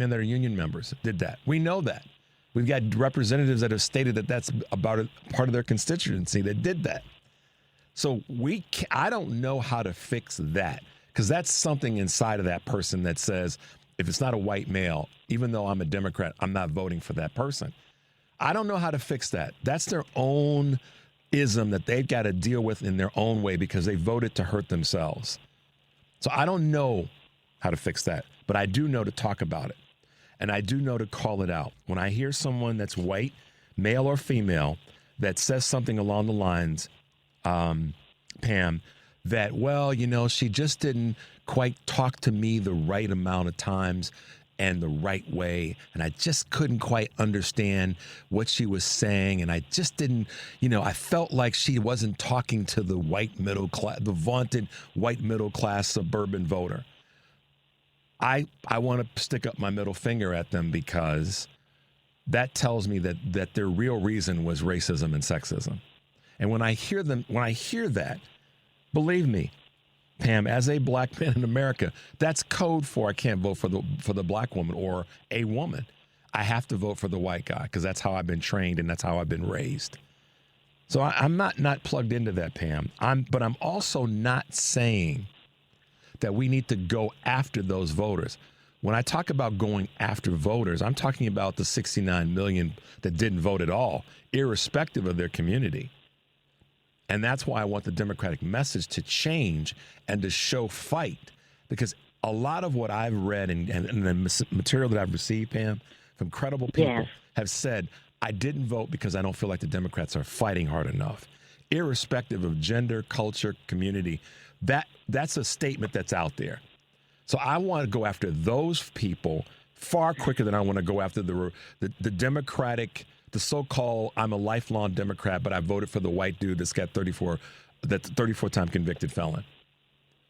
that are union members did that. We know that. We've got representatives that have stated that that's about a part of their constituency that did that. So I don't know how to fix that, because that's something inside of that person that says, if it's not a white male, even though I'm a Democrat, I'm not voting for that person. I don't know how to fix that. That's their own ism that they've got to deal with in their own way because they voted to hurt themselves. So I don't know how to fix that, but I do know to talk about it. And I do know to call it out. When I hear someone that's white, male or female, that says something along the lines, Pam, that, well, she just didn't quite talk to me the right amount of times and the right way, and I just couldn't quite understand what she was saying, and I just didn't, I felt like she wasn't talking to the white middle class, the vaunted white middle class suburban voter. I want to stick up my middle finger at them, because that tells me that their real reason was racism and sexism. And when I hear that, believe me, Pam, as a black man in America, that's code for I can't vote for the black woman or a woman. I have to vote for the white guy, because that's how I've been trained and that's how I've been raised. So I'm not plugged into that, Pam. But I'm also not saying that we need to go after those voters. When I talk about going after voters, I'm talking about the 69 million that didn't vote at all, irrespective of their community. And that's why I want the Democratic message to change and to show fight, because a lot of what I've read and the material that I've received, Pam, from credible people have said, I didn't vote because I don't feel like the Democrats are fighting hard enough, irrespective of gender, culture, community. That's a statement that's out there. So I want to go after those people far quicker than I want to go after the Democratic, the so-called, I'm a lifelong Democrat, but I voted for the white dude that's 34-time convicted felon.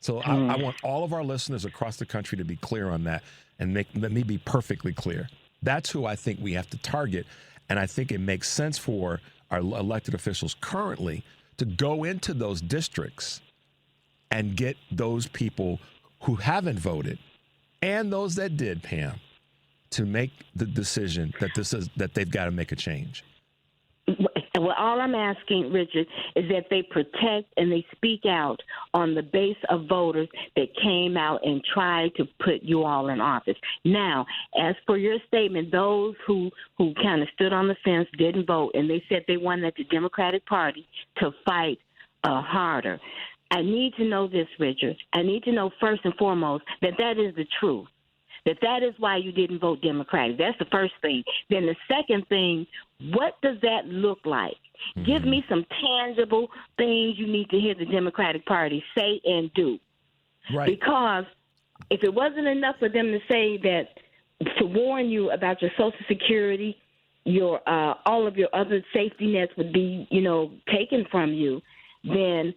So I want all of our listeners across the country to be clear on that, and let me be perfectly clear. That's who I think we have to target. And I think it makes sense for our elected officials currently to go into those districts and get those people who haven't voted and those that did, Pam, to make the decision that they've got to make a change. Well, all I'm asking, Richard, is that they protect and they speak out on the base of voters that came out and tried to put you all in office. Now, as for your statement, those who kind of stood on the fence, didn't vote, and they said they wanted the Democratic Party to fight harder. I need to know this, Richard. I need to know first and foremost that is the truth. That is why you didn't vote Democratic. That's the first thing. Then the second thing, what does that look like? Mm-hmm. Give me some tangible things you need to hear the Democratic Party say and do. Right. Because if it wasn't enough for them to say that, to warn you about your Social Security, your all of your other safety nets would be, taken from you, then,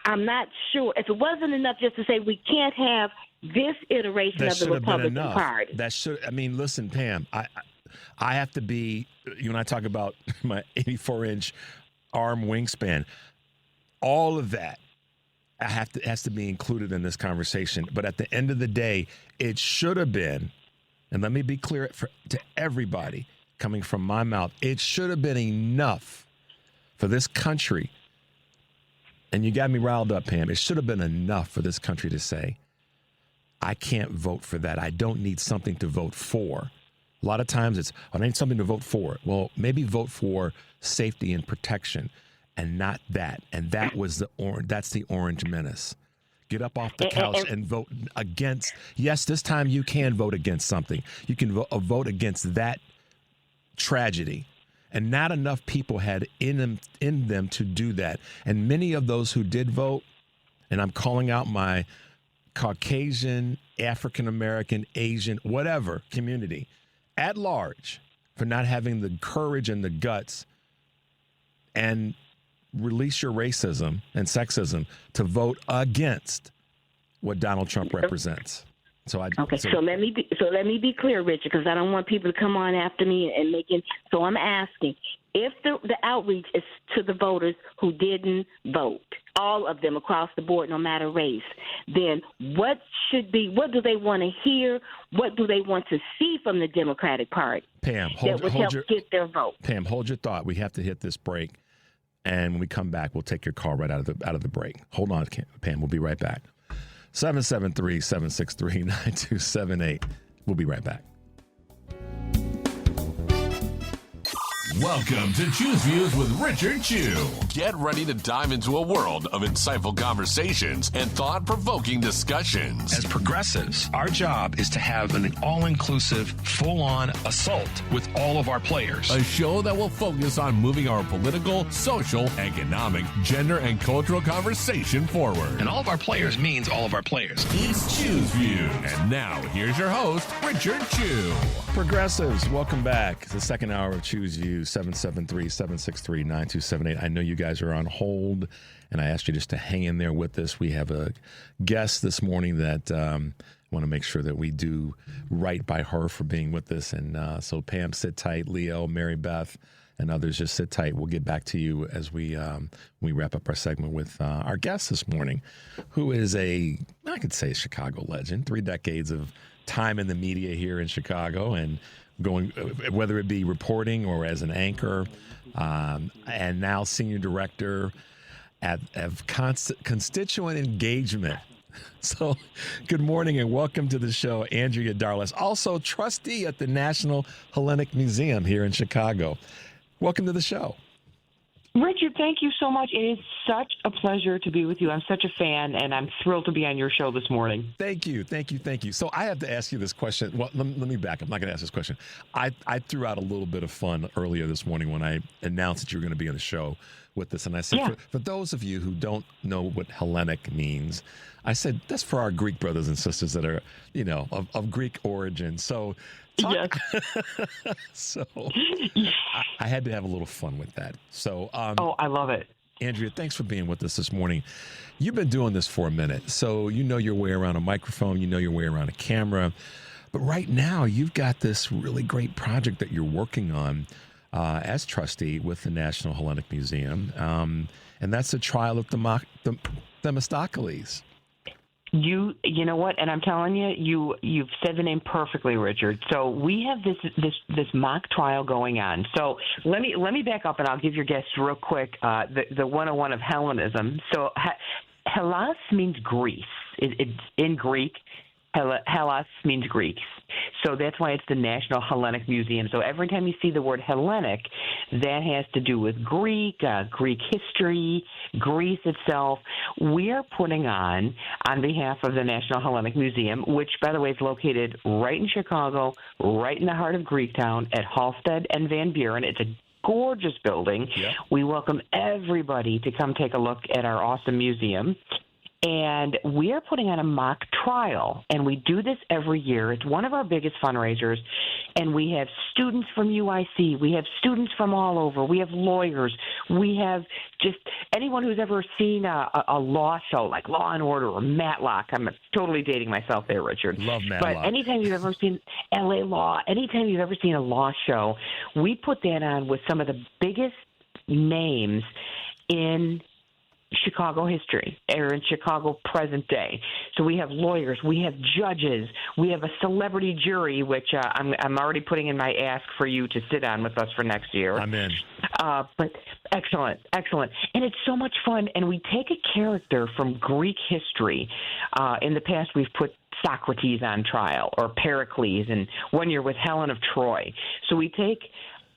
I'm not sure. If it wasn't enough just to say we can't have this iteration of the Republican Party. Listen, Pam, I have to be, when I talk about my 84-inch arm wingspan, all of that has to be included in this conversation. But at the end of the day, it should have been and let me be clear to everybody coming from my mouth, it should have been enough for this country, and you got me riled up, Pam, it should have been enough for this country to say, I can't vote for that. I don't need something to vote for. A lot of times it's, I need something to vote for. Well, maybe vote for safety and protection and not that. And that was that's the orange menace. Get up off the couch and vote against. Yes, this time you can vote against something. You can vote against that tragedy. And not enough people had in them to do that. And many of those who did vote, and I'm calling out my Caucasian, African-American, Asian, whatever community at large for not having the courage and the guts and release your racism and sexism to vote against what Donald Trump represents. So let me be clear, Richard, because I don't want people to come on after me and making. So I'm asking if the outreach is to the voters who didn't vote, all of them across the board, no matter race, then what do they want to hear? What do they want to see from the Democratic Party? Pam, get their vote. Pam, hold your thought. We have to hit this break, and when we come back, we'll take your call right out of the break. Hold on, Pam. We'll be right back. 773-763-9278. We'll be right back. Welcome to Choose Views with Richard Chew. Get ready to dive into a world of insightful conversations and thought-provoking discussions. As progressives, our job is to have an all-inclusive, full-on assault with all of our players. A show that will focus on moving our political, social, economic, gender, and cultural conversation forward. And all of our players means all of our players. It's Choose Views. And now, here's your host, Richard Chew. Progressives, welcome back. It's the second hour of Choose Views. 773-763-9278. I know you guys are on hold, and I asked you just to hang in there with us. We have a guest this morning that I want to make sure that we do right by her for being with us. And so Pam, sit tight. Leo, Mary Beth, and others, just sit tight. We'll get back to you as we wrap up our segment with our guest this morning, who is I could say a Chicago legend, 3 decades of time in the media here in Chicago, and going, whether it be reporting or as an anchor, and now senior director of constituent engagement. So good morning and welcome to the show, Andrea Darless, also trustee at the National Hellenic Museum here in Chicago. Welcome to the show. Richard, thank you so much. It is such a pleasure to be with you. I'm such a fan, and I'm thrilled to be on your show this morning. Thank you. So I have to ask you this question. Well, let me back up. I'm not going to ask this question. I threw out a little bit of fun earlier this morning when I announced that you were going to be on the show with us. And I said, for those of you who don't know what Hellenic means, I said, that's for our Greek brothers and sisters that are, of Greek origin. So So I had to have a little fun with that. So, I love it. Andrea, thanks for being with us this morning. You've been doing this for a minute, so you know your way around a microphone, you know your way around a camera. But right now, you've got this really great project that you're working on as trustee with the National Hellenic Museum, and that's the trial of Themistocles. You know what? And I'm telling you, you've said the name perfectly, Richard. So we have this mock trial going on. So let me back up, and I'll give your guests real quick the 101 of Hellenism. So Hellas means Greece. It's in Greek. Hellas means Greeks. So that's why it's the National Hellenic Museum. So every time you see the word Hellenic, that has to do with Greek history, Greece itself. We are putting on behalf of the National Hellenic Museum, which, by the way, is located right in Chicago, right in the heart of Greektown at Halsted and Van Buren. It's a gorgeous building. Yeah. We welcome everybody to come take a look at our awesome museum. And we are putting on a mock trial, and we do this every year. It's one of our biggest fundraisers, and we have students from UIC. We have students from all over. We have lawyers. We have just anyone who's ever seen a law show like Law and Order or Matlock. I'm totally dating myself there, Richard. Love Matlock. But anytime you've ever seen LA Law, anytime you've ever seen a law show, we put that on with some of the biggest names in Chicago history, or in Chicago present day. So we have lawyers, we have judges, we have a celebrity jury, which I'm already putting in my ask for you to sit on with us for next year. I'm in. But excellent. And it's so much fun. And we take a character from Greek history. In the past, we've put Socrates on trial, or Pericles, and one year with Helen of Troy. So we take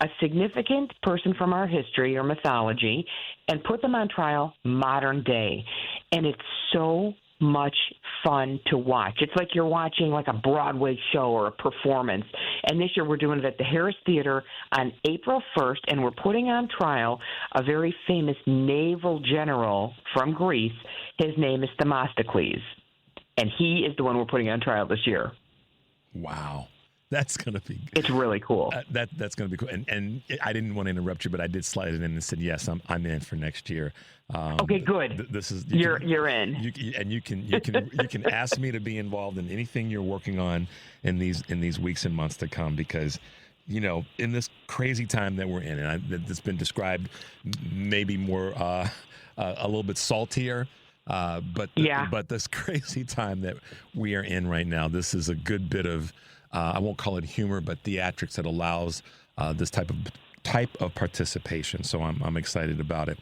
a significant person from our history or mythology and put them on trial modern day. And it's so much fun to watch. It's like you're watching like a Broadway show or a performance. And this year we're doing it at the Harris Theater on April 1st, and we're putting on trial a very famous naval general from Greece. His name is Themistocles, and he is the one we're putting on trial this year. Wow. That's going to be good. It's really cool. That's going to be cool. And I didn't want to interrupt you, but I did slide it in and said, yes, I'm in for next year. Okay, good. This is you're in. You can ask me to be involved in anything you're working on in these weeks and months to come, because in this crazy time that we're in, and it's been described maybe more a little bit saltier. But this crazy time that we are in right now, this is a good bit of I won't call it humor, but theatrics that allows this type of participation. So I'm excited about it.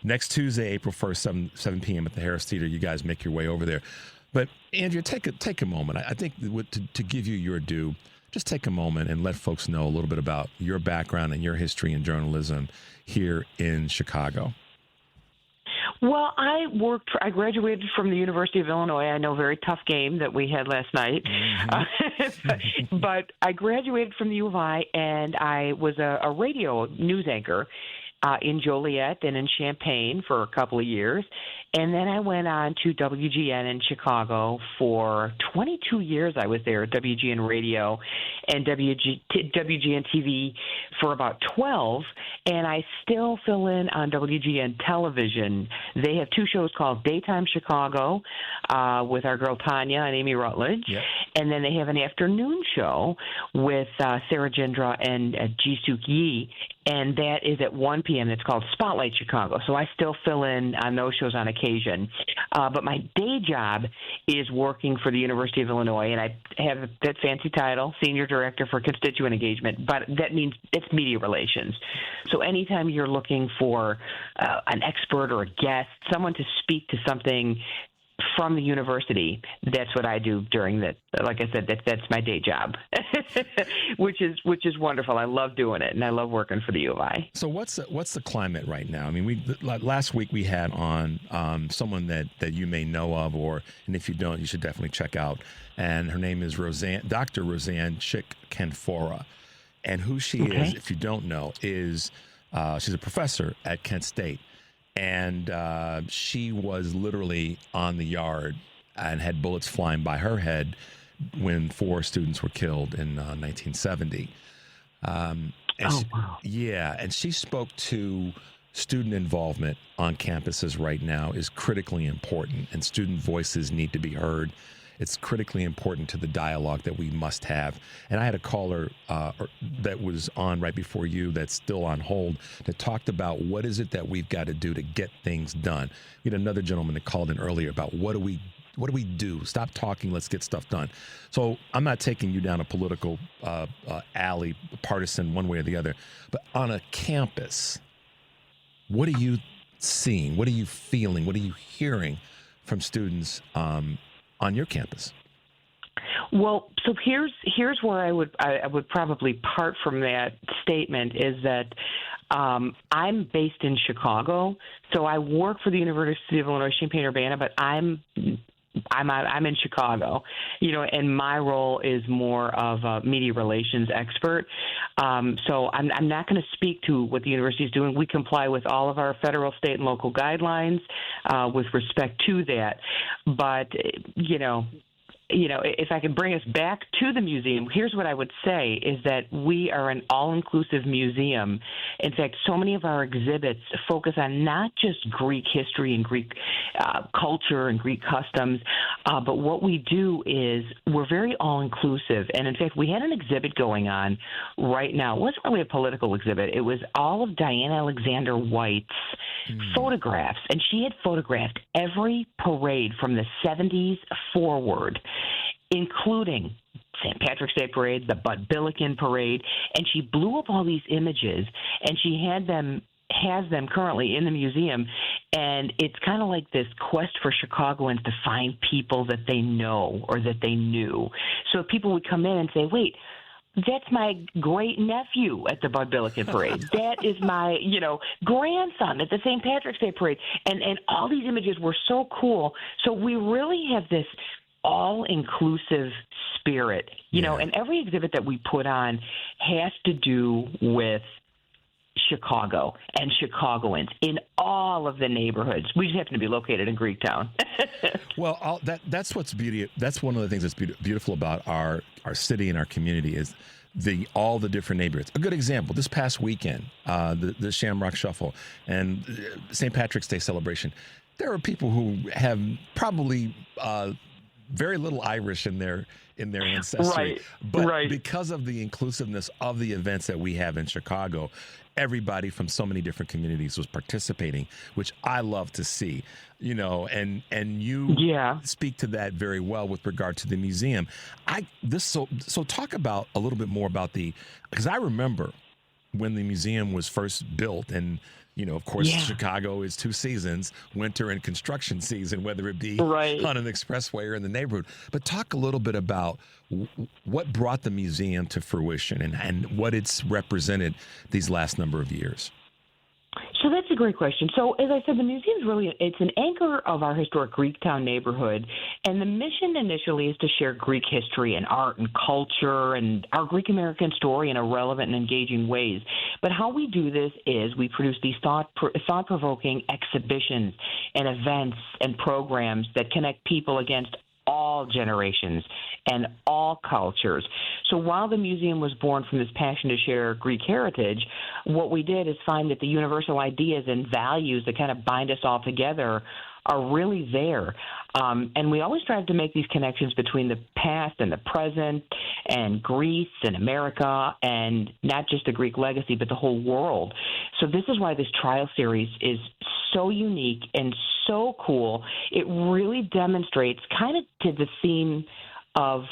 Next Tuesday, April 1st, 7 p.m. at the Harris Theater. You guys make your way over there. But Andrea, take a moment. I think to give you your due, just take a moment and let folks know a little bit about your background and your history in journalism here in Chicago. Well, I graduated from the University of Illinois. I know, very tough game that we had last night. Mm-hmm. But I graduated from the U of I, and I was a radio news anchor in Joliet and in Champaign for a couple of years. And then I went on to WGN in Chicago for 22 years. I was there at WGN Radio and WGN TV for about 12. And I still fill in on WGN Television. They have two shows called Daytime Chicago with our girl Tanya and Amy Rutledge. Yep. And then they have an afternoon show with Sarah Jindra and Ji-Suk Yi. And that is at 1 p.m. It's called Spotlight Chicago. So I still fill in on those shows on occasion. But my day job is working for the University of Illinois, and I have that fancy title, Senior Director for Constituent Engagement, but that means it's media relations. So anytime you're looking for an expert or a guest, someone to speak to something from the university, that's what I do during that. Like I said, that's my day job, which is wonderful. I love doing it, and I love working for the U of I. So what's the climate right now? I mean, last week we had on someone that you may know of, and if you don't, you should definitely check out. And her name is Dr. Roseanne Schick-Kanfora. And who she is, if you don't know, is she's a professor at Kent State. And she was literally on the yard and had bullets flying by her head when 4 students were killed in 1970. And she spoke to student involvement on campuses right now is critically important, and student voices need to be heard. It's critically important to the dialogue that we must have. And I had a caller that was on right before you that's still on hold that talked about what is it that we've got to do to get things done. We had another gentleman that called in earlier about what do we do? Stop talking, let's get stuff done. So I'm not taking you down a political alley, partisan one way or the other, but on a campus, what are you seeing? What are you feeling? What are you hearing from students on your campus? Well, so here's where I would probably part from that statement is that I'm based in Chicago, so I work for the University of Illinois Champaign-Urbana, but I'm in Chicago, and my role is more of a media relations expert. So I'm not going to speak to what the university is doing. We comply with all of our federal, state, and local guidelines with respect to that. But, if I could bring us back to the museum, here's what I would say is that we are an all-inclusive museum. In fact, so many of our exhibits focus on not just Greek history and Greek culture and Greek customs, but what we do is we're very all-inclusive. And in fact, we had an exhibit going on right now. It wasn't really a political exhibit. It was all of Diane Alexander White's photographs. And she had photographed every parade from the 70s forward, including St. Patrick's Day Parade, the Bud Billiken Parade, and she blew up all these images, and she has them currently in the museum, and it's kind of like this quest for Chicagoans to find people that they know or that they knew. So people would come in and say, wait, that's my great-nephew at the Bud Billiken Parade. That is my, grandson at the St. Patrick's Day Parade. And all these images were so cool. So we really have this all-inclusive spirit, and every exhibit that we put on has to do with Chicago and Chicagoans in all of the neighborhoods. We just happen to be located in Greektown. Well, that's what's beauty. That's one of the things that's beautiful about our city and our community is all the different neighborhoods. A good example, this past weekend, the Shamrock Shuffle and St. Patrick's Day celebration, there are people who have probably very little Irish in their ancestry. But because of the inclusiveness of the events that we have in Chicago, everybody from so many different communities was participating, which I love to see, and you speak to that very well with regard to the museum. So talk about a little bit more about because I remember when the museum was first built, and of course, Chicago is 2 seasons, winter and construction season, whether it be on an expressway or in the neighborhood. But talk a little bit about what brought the museum to fruition and what it's represented these last number of years. So that's a great question. So as I said, the museum is it's an anchor of our historic Greektown neighborhood. And the mission initially is to share Greek history and art and culture and our Greek American story in a relevant and engaging ways. But how we do this is we produce these thought-provoking exhibitions and events and programs that connect people against all generations and all cultures. So while the museum was born from this passion to share Greek heritage, what we did is find that the universal ideas and values that kind of bind us all together are really there. And we always strive to make these connections between the past and the present and Greece and America and not just the Greek legacy, but the whole world. So this is why this trial series is so unique and so cool. It really demonstrates kind of to the theme of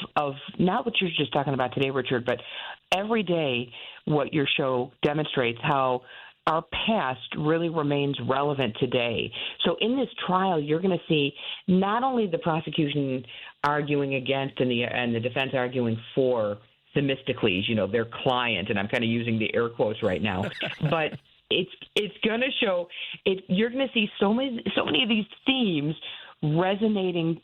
not what you're just talking about today, Richard, but every day what your show demonstrates how our past really remains relevant today. So in this trial, you're going to see not only the prosecution arguing against and the defense arguing for Themistocles, their client, and I'm kind of using the air quotes right now, but it's going to show you're going to see so many of these themes resonating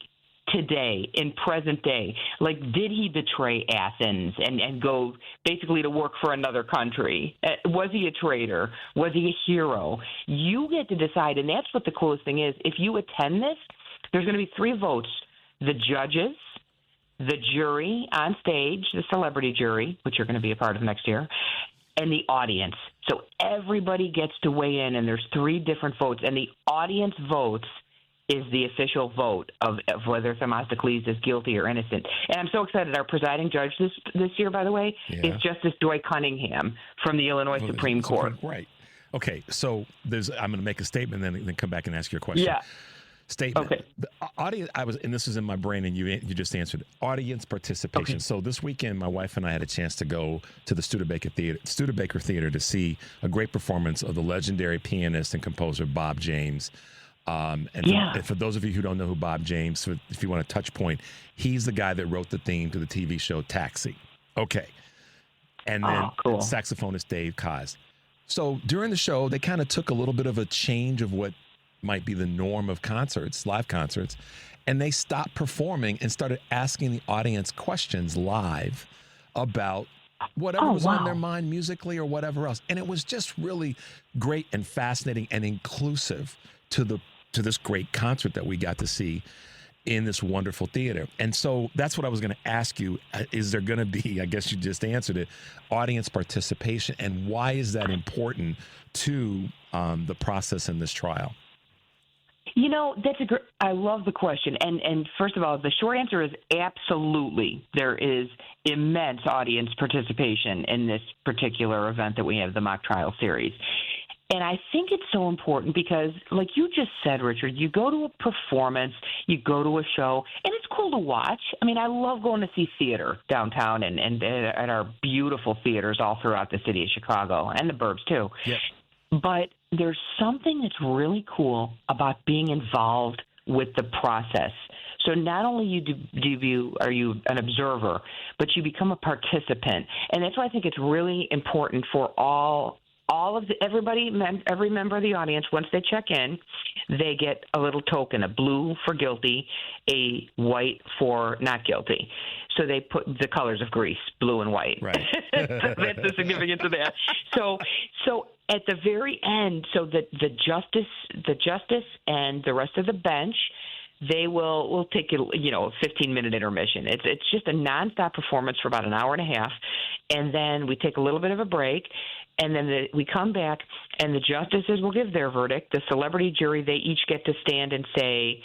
today, in present day. Like, did he betray Athens and go basically to work for another country? Was he a traitor? Was he a hero? You get to decide, and that's what the coolest thing is. If you attend this, there's going to be 3 votes. The judges, the jury on stage, the celebrity jury, which you're going to be a part of next year, and the audience. So everybody gets to weigh in, and there's 3 different votes, and the audience votes is the official vote of whether Themistocles is guilty or innocent. And I'm so excited. Our presiding judge this year, by the way, is Justice Joy Cunningham from the Illinois Supreme Court. Right. Okay, so I'm going to make a statement and then come back and ask you a question. Yeah. Statement. Okay. The audience, and this is in my brain, and you just answered it. Audience participation. Okay. So this weekend, my wife and I had a chance to go to the Studebaker Theater to see a great performance of the legendary pianist and composer Bob James. And for those of you who don't know who Bob James, if you want a touch point, he's the guy that wrote the theme to the TV show Taxi. Okay. And then saxophonist Dave Koz. So during the show, they kind of took a little bit of a change of what might be the norm of concerts, live concerts, and they stopped performing and started asking the audience questions live about whatever was on their mind musically or whatever else. And it was just really great and fascinating and inclusive to this great concert that we got to see. in this wonderful theater. And so that's what I was going to ask you. Is there going to be, I guess you just answered it, audience participation, and why is that important to the process in this trial? You know, I love the question. And first of all, the short answer is absolutely. There is immense audience participation in this particular event that we have, the mock trial series. And I think it's so important because, like you just said, Richard, you go to a performance, you go to a show, and it's cool to watch. I mean, I love going to see theater downtown and at our beautiful theaters all throughout the city of Chicago and the burbs, too. Yep. But there's something that's really cool about being involved with the process. So not only are you an observer, but you become a participant. And that's why I think it's really important for every member of the audience, once they check in, they get a little token, a blue for guilty, a white for not guilty. So they put the colors of Greece, blue and white. Right. So that's the significance of that. So at the very end, so that the justice and the rest of the bench, they will take a 15-minute intermission. It's just a nonstop performance for about an hour and a half, and then we take a little bit of a break, and then we come back, and the justices will give their verdict. The celebrity jury, they each get to stand and say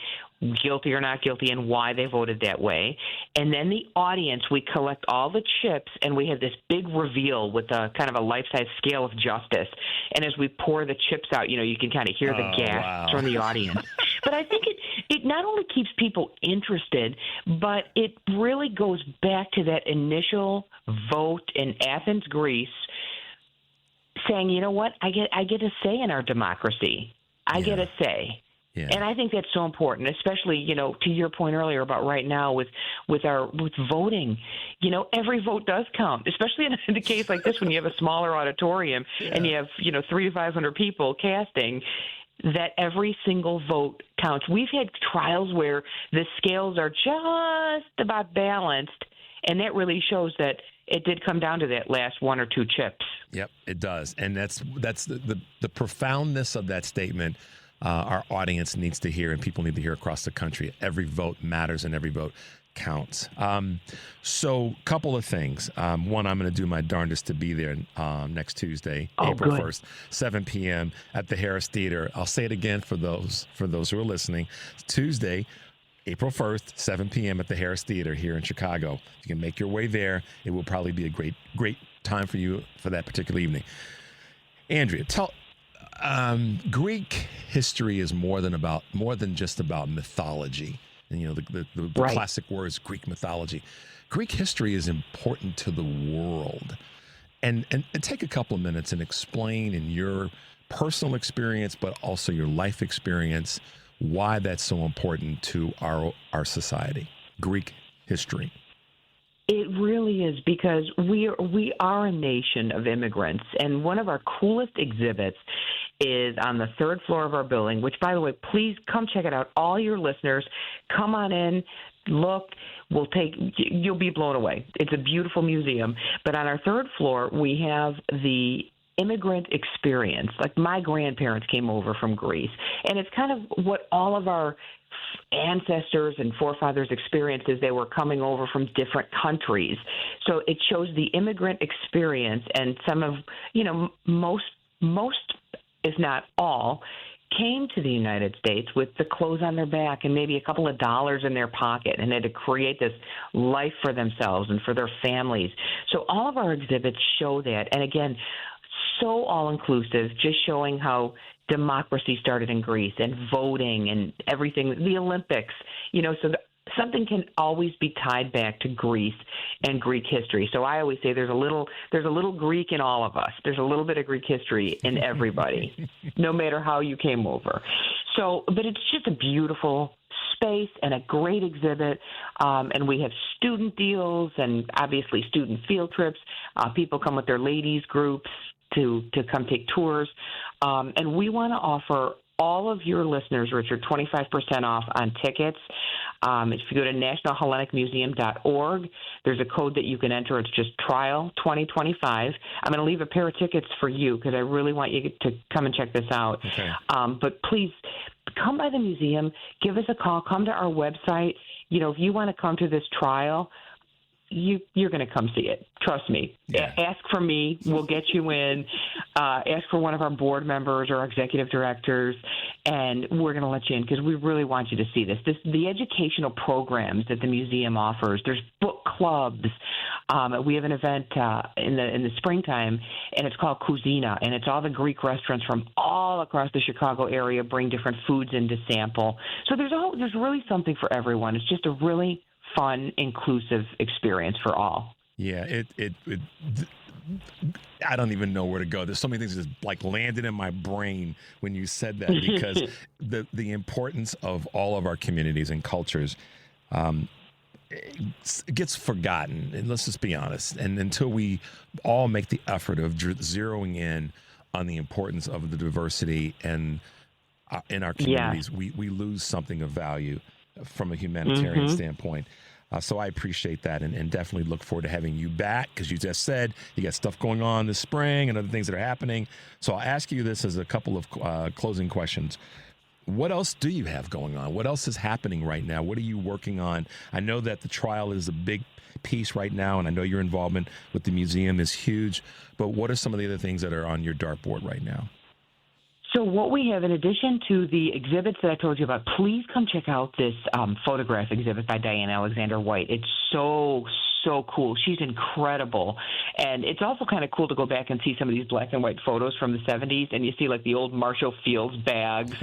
guilty or not guilty and why they voted that way. And then the audience, we collect all the chips, and we have this big reveal with a kind of a life-size scale of justice. And as we pour the chips out, you can kind of hear the gasps from the audience. But I think it not only keeps people interested, but it really goes back to that initial vote in Athens, Greece, saying, you know what, I get a say in our democracy. I get a say. Yeah. And I think that's so important, especially, to your point earlier about right now with voting. Every vote does count, especially in a case like this when you have a smaller auditorium and you have, 300 to 500 people casting, that every single vote counts. We've had trials where the scales are just about balanced, and that really shows that it did come down to that last one or two chips. Yep, it does. And that's the profoundness of that statement. Our audience needs to hear, and people need to hear across the country. Every vote matters, and every vote counts. So, couple of things. One, I'm going to do my darndest to be there next Tuesday, April 1st, 7 p.m. at the Harris Theater. I'll say it again for those who are listening. Tuesday, April 1st, 7 p.m. at the Harris Theater here in Chicago. If you can make your way there, it will probably be a great time for you for that particular evening. Andrea, Greek history is more than just about mythology. And the right. Classic word is Greek mythology. Greek history is important to the world. And take a couple of minutes and explain in your personal experience, but also your life experience, why that's so important to our society, Greek history. It really is, because we are a nation of immigrants, and one of our coolest exhibits is on the third floor of our building, which, by the way, please come check it out. All your listeners, come on in, look. You'll be blown away. It's a beautiful museum. But on our third floor, we have the immigrant experience. Like, my grandparents came over from Greece, and it's kind of what all of our ancestors and forefathers experienced as they were coming over from different countries. So it shows the immigrant experience, and some of, most, if not all, came to the United States with the clothes on their back and maybe a couple of dollars in their pocket, and had to create this life for themselves and for their families. So all of our exhibits show that. And again, so all-inclusive, just showing how democracy started in Greece and voting and everything, the Olympics, so something can always be tied back to Greece and Greek history. So I always say there's a little Greek in all of us. There's a little bit of Greek history in everybody, no matter how you came over. So, but it's just a beautiful space and a great exhibit. And we have student deals and obviously student field trips. People come with their ladies groups to come take tours. And we want to offer all of your listeners, Richard, 25% off on tickets. If you go to nationalhellenicmuseum.org, there's a code that you can enter. It's just trial 2025. I'm going to leave a pair of tickets for you because I really want you to come and check this out. Okay. But please come by the museum, give us a call, come to our website. If you want to come to this trial, you're going to come see it. Trust me. Yeah. Ask for me. We'll get you in. Ask for one of our board members or our executive directors, and we're going to let you in because we really want you to see this. The educational programs that the museum offers. There's book clubs. We have an event in the springtime, and it's called Cuisina, and it's all the Greek restaurants from all across the Chicago area bring different foods in to sample. So there's really something for everyone. It's just a really fun, inclusive experience for all. Yeah, I don't even know where to go. There's so many things that just like landed in my brain when you said that, because the importance of all of our communities and cultures it gets forgotten. And let's just be honest. And until we all make the effort of zeroing in on the importance of the diversity and in our communities, we lose something of value from a humanitarian standpoint. So I appreciate that and definitely look forward to having you back, because you just said you got stuff going on this spring and other things that are happening. So I'll ask you this as a couple of closing questions. What else do you have going on? What else is happening right now? What are you working on? I know that the trial is a big piece right now, and I know your involvement with the museum is huge, but what are some of the other things that are on your dartboard right now? So what we have, in addition to the exhibits that I told you about, please come check out this photograph exhibit by Diane Alexander White. It's so cool. She's incredible. And it's also kind of cool to go back and see some of these black and white photos from the 70s, and you see like the old Marshall Fields bags,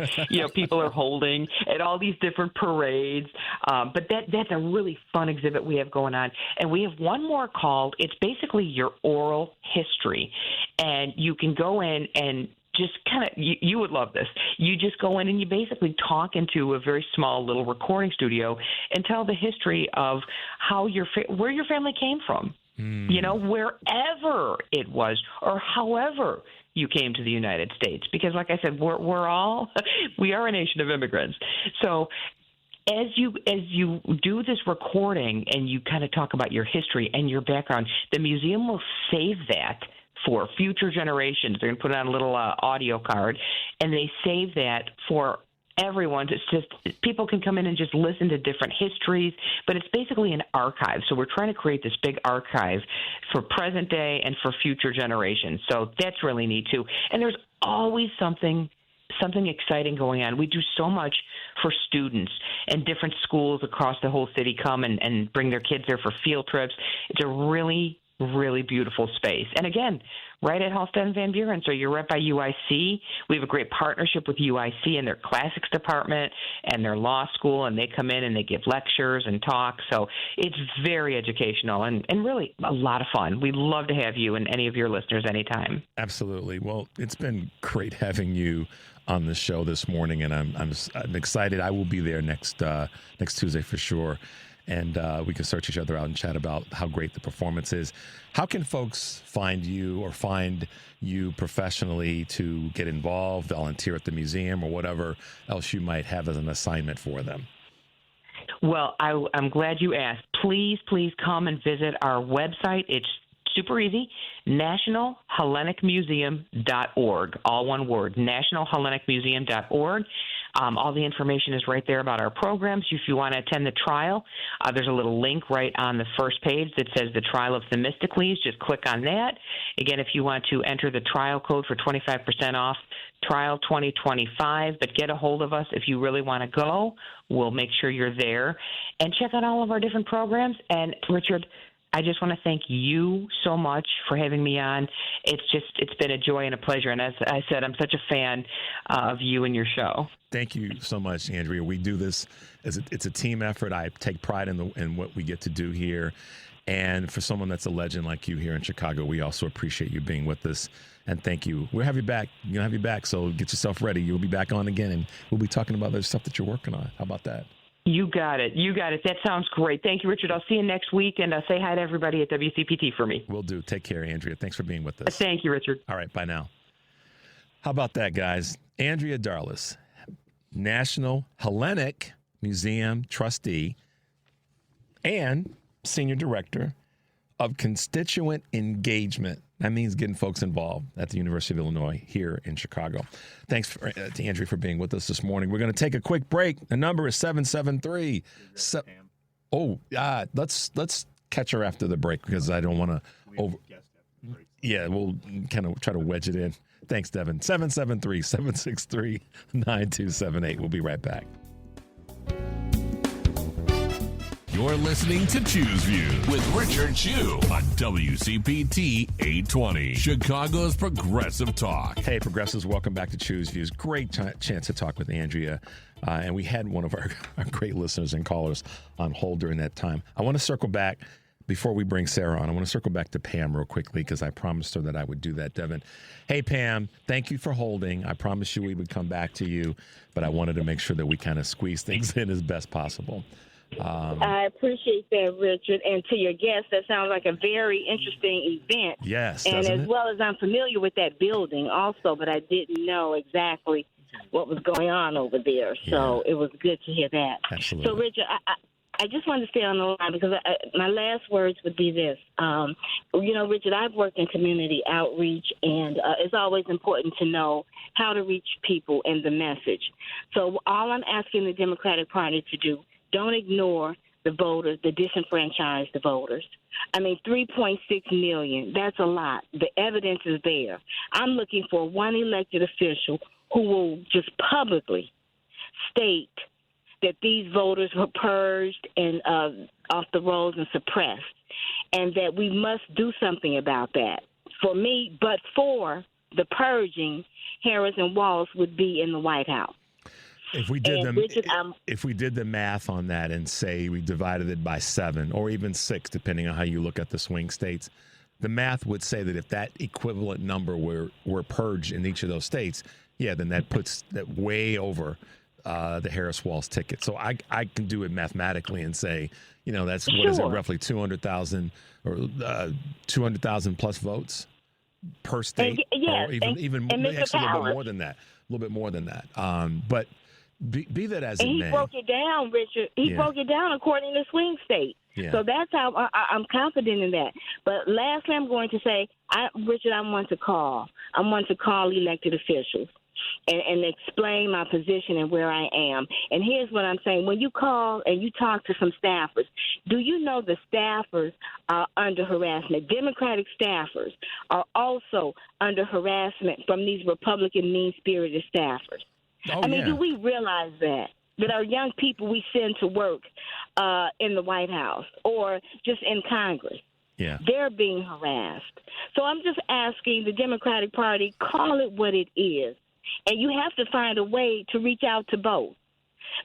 people are holding at all these different parades. But that's a really fun exhibit we have going on. And we have one more called, it's basically your oral history. And you can go in and just kind of, you would love this. You just go in and you basically talk into a very small little recording studio and tell the history of how where your family came from, wherever it was, or however you came to the United States. Because like I said, we are a nation of immigrants. So as you do this recording and you kind of talk about your history and your background, the museum will save that for future generations. They're going to put it on a little audio card, and they save that for everyone. It's just people can come in and just listen to different histories, but it's basically an archive. So we're trying to create this big archive for present day and for future generations. So that's really neat too. And there's always something exciting going on. We do so much for students, and different schools across the whole city come and bring their kids there for field trips. It's a really beautiful space. And again, right at Halstead and Van Buren. So you're right by UIC. We have a great partnership with UIC and their classics department and their law school, and they come in and they give lectures and talks. So it's very educational and really a lot of fun. We'd love to have you and any of your listeners anytime. Absolutely. Well, it's been great having you on the show this morning, and I'm excited. I will be there next Tuesday for sure. And we can search each other out and chat about how great the performance is. How can folks find you or find you professionally to get involved, volunteer at the museum, or whatever else you might have as an assignment for them? Well, I'm glad you asked. Please come and visit our website. It's super easy, nationalhellenicmuseum.org, all one word, nationalhellenicmuseum.org. All the information is right there about our programs. If you want to attend the trial, there's a little link right on the first page that says the Trial of Themistocles. Just click on that. Again, if you want to enter the trial code for 25% off, Trial 2025, but get a hold of us if you really want to go. We'll make sure you're there. And check out all of our different programs. And Richard, I just want to thank you so much for having me on. It's been a joy and a pleasure. And as I said, I'm such a fan of you and your show. Thank you so much, Andrea. We do this it's a team effort. I take pride in what we get to do here. And for someone that's a legend like you here in Chicago, we also appreciate you being with us. And thank you. We'll have you back. You're going to have you back. So get yourself ready. You'll be back on again, and we'll be talking about the stuff that you're working on. How about that? You got it. That sounds great. Thank you, Richard. I'll see you next week, and say hi to everybody at WCPT for me. Will do. Take care, Andrea. Thanks for being with us. Thank you, Richard. All right. Bye now. How about that, guys? Andrea Darless, National Hellenic Museum trustee and senior director of constituent engagement. That means getting folks involved at the University of Illinois here in Chicago. Thanks to Andrea for being with us this morning. We're going to take a quick break. The number is 773. Let's catch her after the break because I don't want to over. Yeah, we'll kind of try to wedge it in. Thanks, Devin. 773-763-9278. We'll be right back. You're listening to Choose Views with Richard Chu on WCPT 820, Chicago's Progressive Talk. Hey, progressives, welcome back to Choose Views. Great chance to talk with Andrea. And we had one of our great listeners and callers on hold during that time. I want to circle back before we bring Sarah on. I want to circle back to Pam real quickly because I promised her that I would do that, Devin. Hey, Pam, thank you for holding. I promised you we would come back to you, but I wanted to make sure that we kind of squeeze things in as best possible. I appreciate that, Richard. And to your guest, that sounds like a very interesting event. Yes, and as well as I'm familiar with that building also, but I didn't know exactly what was going on over there. So it was good to hear that. Absolutely. So, Richard, I just wanted to stay on the line because my last words would be this. Richard, I've worked in community outreach, and it's always important to know how to reach people and the message. So all I'm asking the Democratic Party to do, don't ignore the voters, the disenfranchised voters. I mean, 3.6 million, that's a lot. The evidence is there. I'm looking for one elected official who will just publicly state that these voters were purged and off the rolls and suppressed, and that we must do something about that. For me, but for the purging, Harris and Walz would be in the White House. If we did if we did the math on that and say we divided it by 7 or even 6, depending on how you look at the swing states, the math would say that if that equivalent number were purged in each of those states, then that puts that way over the Harris-Walz ticket. So I can do it mathematically and say, that's what is it, roughly 200,000 or 200,000 plus votes per state, or even actually a little bit more than that. But be that as it may. He broke it down, Richard. He broke it down according to swing state. Yeah. So that's how I'm confident in that. But lastly, I'm going to say, Richard, I want to call elected officials and explain my position and where I am. And here's what I'm saying. When you call and you talk to some staffers, do you know the staffers are under harassment? Democratic staffers are also under harassment from these Republican mean-spirited staffers. Do we realize that our young people we send to work in the White House or just in Congress, they're being harassed. So I'm just asking the Democratic Party, call it what it is. And you have to find a way to reach out to both.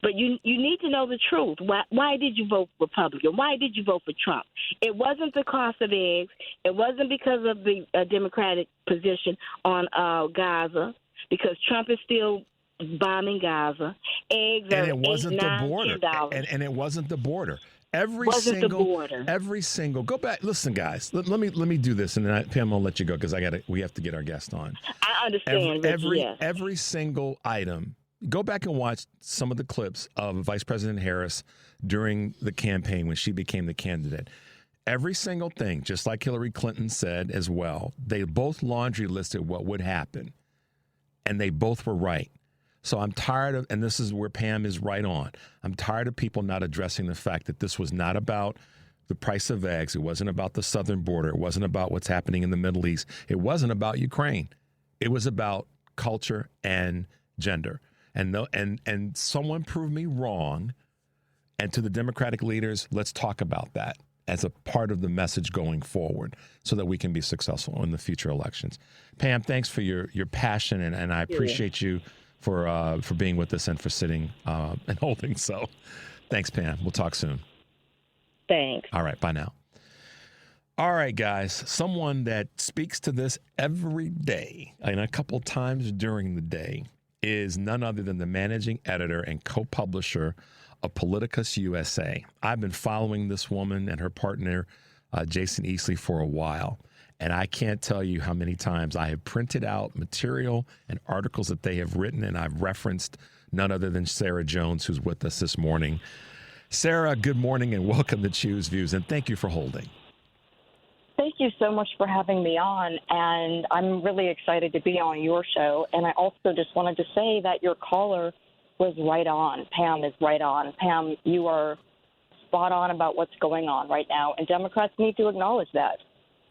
But you need to know the truth. Why did you vote Republican? Why did you vote for Trump? It wasn't the cost of eggs. It wasn't because of the Democratic position on Gaza, because Trump is still bombing Gaza. Eggs and are it wasn't $8, the border. $10. And it wasn't the border. Every single. Go back. Listen, guys. Let me do this, and then Pam, I'll let you go because we have to get our guest on. I understand. Every single item. Go back and watch some of the clips of Vice President Harris during the campaign when she became the candidate. Every single thing, just like Hillary Clinton said as well, they both laundry listed what would happen, and they both were right. So I'm tired of, and this is where Pam is right on, I'm tired of people not addressing the fact that this was not about the price of eggs. It wasn't about the southern border. It wasn't about what's happening in the Middle East. It wasn't about Ukraine. It was about culture and gender. And someone proved me wrong. And to the Democratic leaders, let's talk about that as a part of the message going forward so that we can be successful in the future elections. Pam, thanks for your passion, and I appreciate you for being with us and for sitting and holding. So thanks, Pam. We'll talk soon. Thanks. All right. Bye now. All right, guys. Someone that speaks to this every day and a couple times during the day is none other than the managing editor and co-publisher of Politicus USA. I've been following this woman and her partner, Jason Easley, for a while. And I can't tell you how many times I have printed out material and articles that they have written, and I've referenced none other than Sarah Jones, who's with us this morning. Sarah, good morning and welcome to Choose Views, and thank you for holding. thank you so much for having me on, and I'm really excited to be on your show. And I also just wanted to say that your caller was right on. Pam is right on. Pam, you are spot on about what's going on right now, and Democrats need to acknowledge that.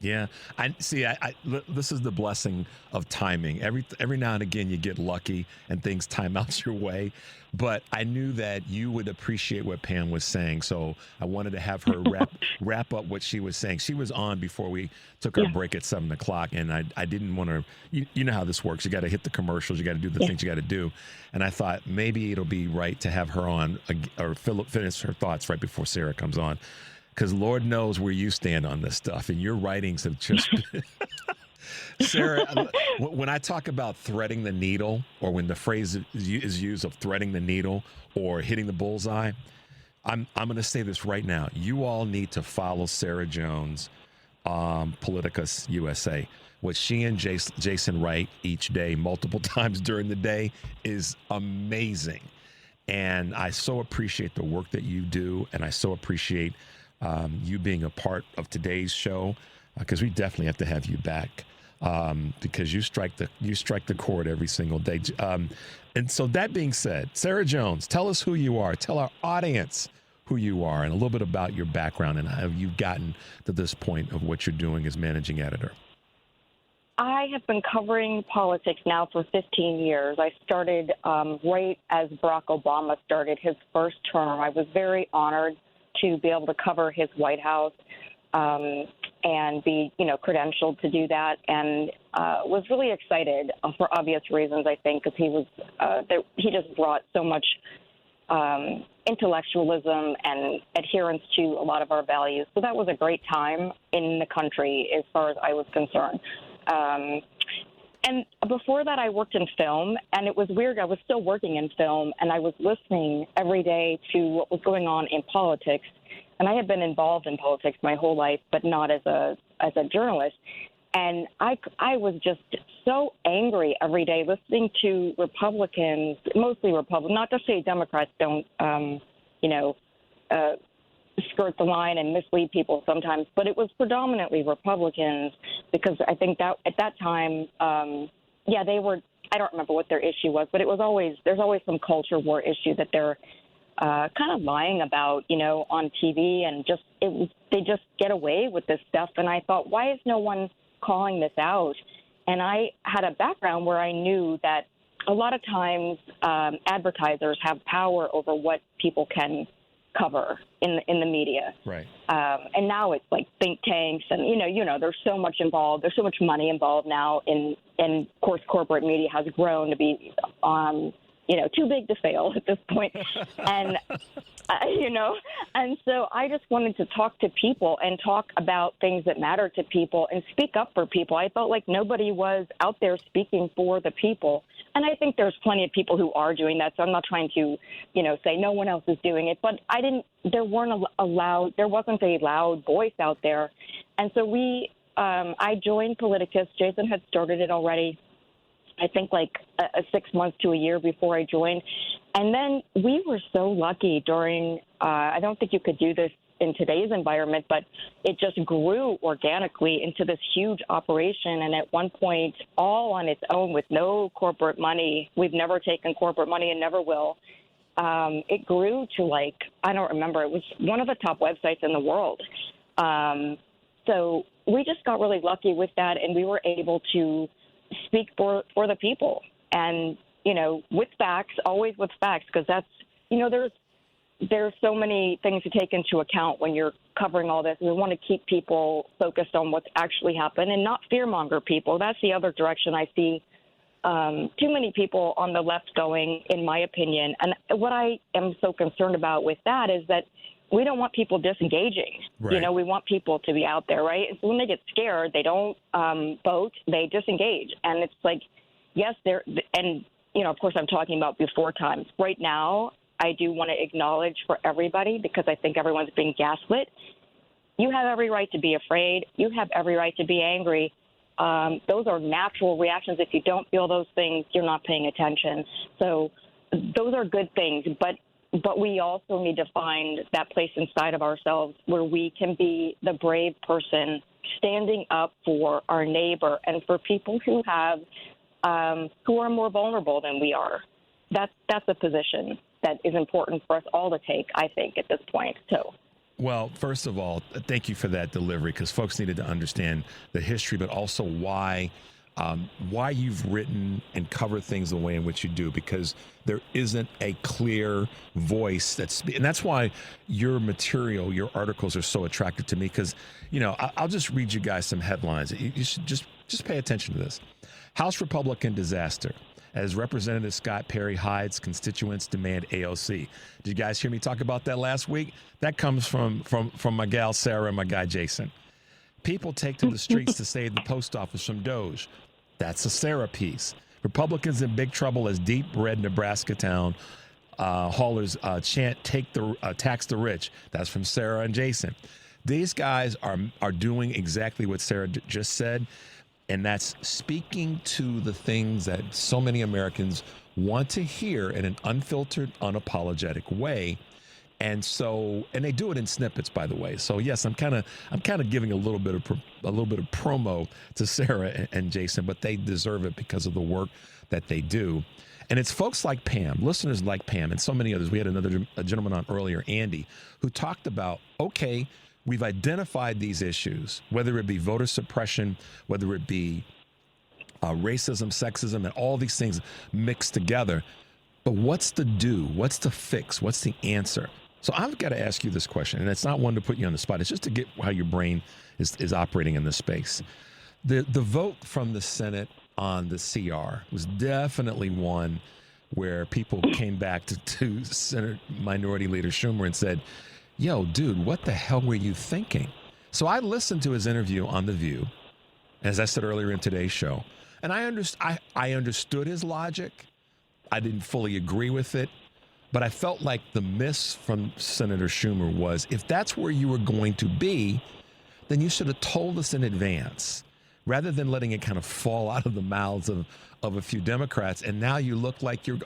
Yeah, I see. This is the blessing of timing. Every now and again, you get lucky and things time out your way. But I knew that you would appreciate what Pam was saying, so I wanted to have her wrap up what she was saying. She was on before we took our break at 7:00, and I didn't want to. You know how this works. You got to hit the commercials. You got to do the things you got to do. And I thought maybe it'll be right to have her on or finish her thoughts right before Sarah comes on. Because Lord knows where you stand on this stuff, and your writings have just. Sarah, when I talk about threading the needle, or when the phrase is used of threading the needle or hitting the bullseye, I'm going to say this right now. You all need to follow Sarah Jones, Politicus USA. What she and Jason write each day, multiple times during the day, is amazing. And I so appreciate the work that you do, and I so appreciate you being a part of today's show, because we definitely have to have you back, because you strike the chord every single day. And so that being said, Sarah Jones, tell us who you are. Tell our audience who you are and a little bit about your background and how you've gotten to this point of what you're doing as managing editor. I have been covering politics now for 15 years. I started right as Barack Obama started his first term. I was very honored to be able to cover his White House and be, credentialed to do that, and was really excited for obvious reasons, I think, because he just brought so much intellectualism and adherence to a lot of our values. So that was a great time in the country as far as I was concerned. And before that, I worked in film, and it was weird. I was still working in film, and I was listening every day to what was going on in politics. And I had been involved in politics my whole life, but not as a journalist. And I was just so angry every day listening to Republicans, mostly Republicans, not to say Democrats don't, skirt the line and mislead people sometimes, but it was predominantly Republicans, because I think that at that time, they were, I don't remember what their issue was, but there's always some culture war issue that they're kind of lying about, on TV, and they just get away with this stuff. And I thought, why is no one calling this out? And I had a background where I knew that a lot of times advertisers have power over what people can cover in the media. Right. And now it's like think tanks and, there's so much involved. There's so much money involved now and of course, corporate media has grown to be, too big to fail at this point. And, and so I just wanted to talk to people and talk about things that matter to people and speak up for people. I felt like nobody was out there speaking for the people. And I think there's plenty of people who are doing that. So I'm not trying to, say no one else is doing it. But there wasn't a loud voice out there. And so I joined Politicus. Jason had started it already, I think like 6 months to a year before I joined. And then we were so lucky during, I don't think you could do this in today's environment, but it just grew organically into this huge operation. And at one point, all on its own with no corporate money, we've never taken corporate money and never will. It grew to I don't remember, it was one of the top websites in the world. So we just got really lucky with that, and we were able to speak for the people and, with facts, always with facts, because that's, there's so many things to take into account when you're covering all this. We want to keep people focused on what's actually happened and not fearmonger people. That's the other direction I see too many people on the left going, in my opinion. And what I am so concerned about with that is that we don't want people disengaging. Right. We want people to be out there, right? And so when they get scared, they don't vote, they disengage. And it's like, yes, of course I'm talking about before times. Right now, I do want to acknowledge for everybody, because I think everyone's being gaslit. You have every right to be afraid. You have every right to be angry. Those are natural reactions. If you don't feel those things, you're not paying attention. So those are good things. But but we also need to find that place inside of ourselves where we can be the brave person standing up for our neighbor and for people who have who are more vulnerable than we are. That's a position that is important for us all to take, I think, at this point. So. Well, first of all, thank you for that delivery, because folks needed to understand the history, but also why you've written and covered things the way in which you do, because there isn't a clear voice and that's why your material, your articles are so attractive to me, because, I'll just read you guys some headlines. You should just pay attention to this. House Republican disaster. As Representative Scott Perry hides constituents demand AOC. Did you guys hear me talk about that last week? That comes from my gal Sarah and my guy Jason. People take to the streets to save the post office from Doge. That's a Sarah piece. Republicans in big trouble as deep red Nebraska town haulers chant tax the rich. That's from Sarah and Jason. These guys are doing exactly what Sarah just said. And that's speaking to the things that so many Americans want to hear in an unfiltered, unapologetic way. And they do it in snippets, by the way. So yes, I'm kind of giving a little bit of promo to Sarah and Jason, but they deserve it because of the work that they do. And it's folks like Pam, listeners like Pam, and so many others. We had a gentleman on earlier, Andy, who talked about, okay, we've identified these issues, whether it be voter suppression, whether it be racism, sexism, and all these things mixed together. But what's the do? What's the fix? What's the answer? So I've got to ask you this question, and it's not one to put you on the spot. It's just to get how your brain is operating in this space. The vote from the Senate on the CR was definitely one where people came back to Senate Minority Leader Schumer and said, yo, dude, what the hell were you thinking? So I listened to his interview on The View, as I said earlier in today's show, and I understood his logic. I didn't fully agree with it, but I felt like the miss from Senator Schumer was, if that's where you were going to be, then you should have told us in advance, rather than letting it kind of fall out of the mouths of a few Democrats. And now you look like you're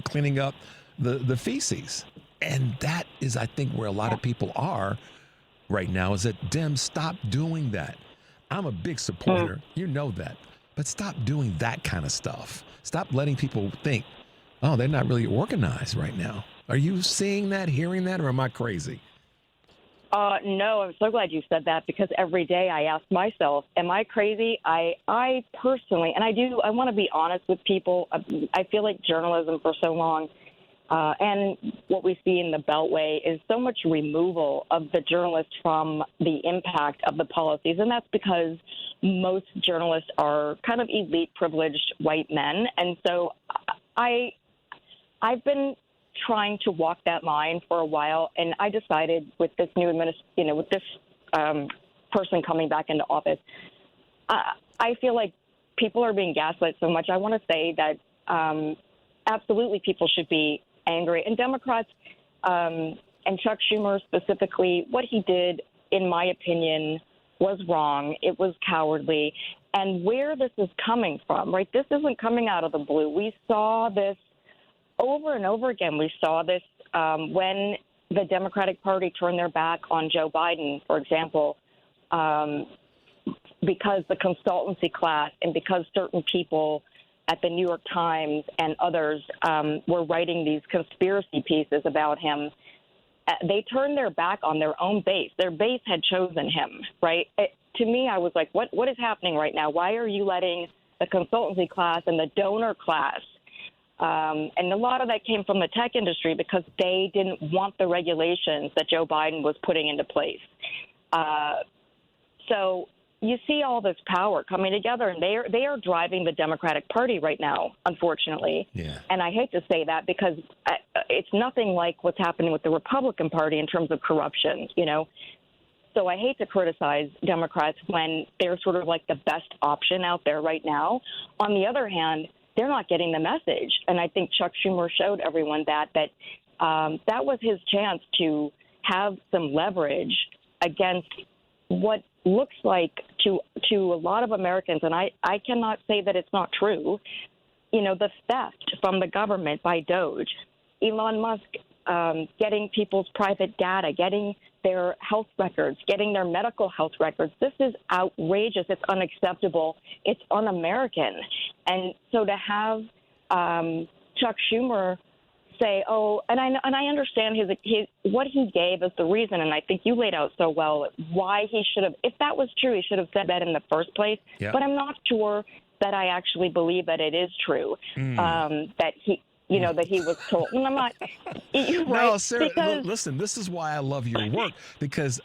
cleaning up the feces. And that is, I think, where a lot of people are right now, is that Dems, stop doing that. I'm a big supporter. You know that. But stop doing that kind of stuff. Stop letting people think, oh, they're not really organized right now. Are you seeing that, hearing that, or am I crazy? No, I'm so glad you said that, because every day I ask myself, am I crazy? I personally, and I want to be honest with people. I feel like journalism for so long, and what we see in the Beltway is so much removal of the journalist from the impact of the policies. And that's because most journalists are kind of elite, privileged white men. And so I've been trying to walk that line for a while. And I decided with this new with this person coming back into office, I feel like people are being gaslit so much. I want to say that absolutely people should be angry. And Democrats and Chuck Schumer specifically, what he did, in my opinion, was wrong. It was cowardly. And where this is coming from, right? This isn't coming out of the blue. We saw this over and over again. We saw this when the Democratic Party turned their back on Joe Biden, for example, because the consultancy class and because certain people at the New York Times and others were writing these conspiracy pieces about him. They turned their back on their own base. Their base had chosen him, right? To me, I was like, what is happening right now? Why are you letting the consultancy class and the donor class, and a lot of that came from the tech industry because they didn't want the regulations that Joe Biden was putting into place. So you see all this power coming together, and they are driving the Democratic Party right now, unfortunately. Yeah. And I hate to say that because it's nothing like what's happening with the Republican Party in terms of corruption, So I hate to criticize Democrats when they're sort of like the best option out there right now. On the other hand, they're not getting the message. And I think Chuck Schumer showed everyone that was his chance to have some leverage against what looks like to a lot of Americans, and I cannot say that it's not true, the theft from the government by Doge. Elon Musk getting people's private data, getting their health records, getting their medical health records. This is outrageous. It's unacceptable. It's un-American. And so to have Chuck Schumer say, and I understand his what he gave as the reason, and I think you laid out so well why he should have, if that was true, he should have said that in the first place. Yep. But I'm not sure that I actually believe that it is true, that he, that he was told. And I'm not. Right? No, Sarah, listen, this is why I love your work, because,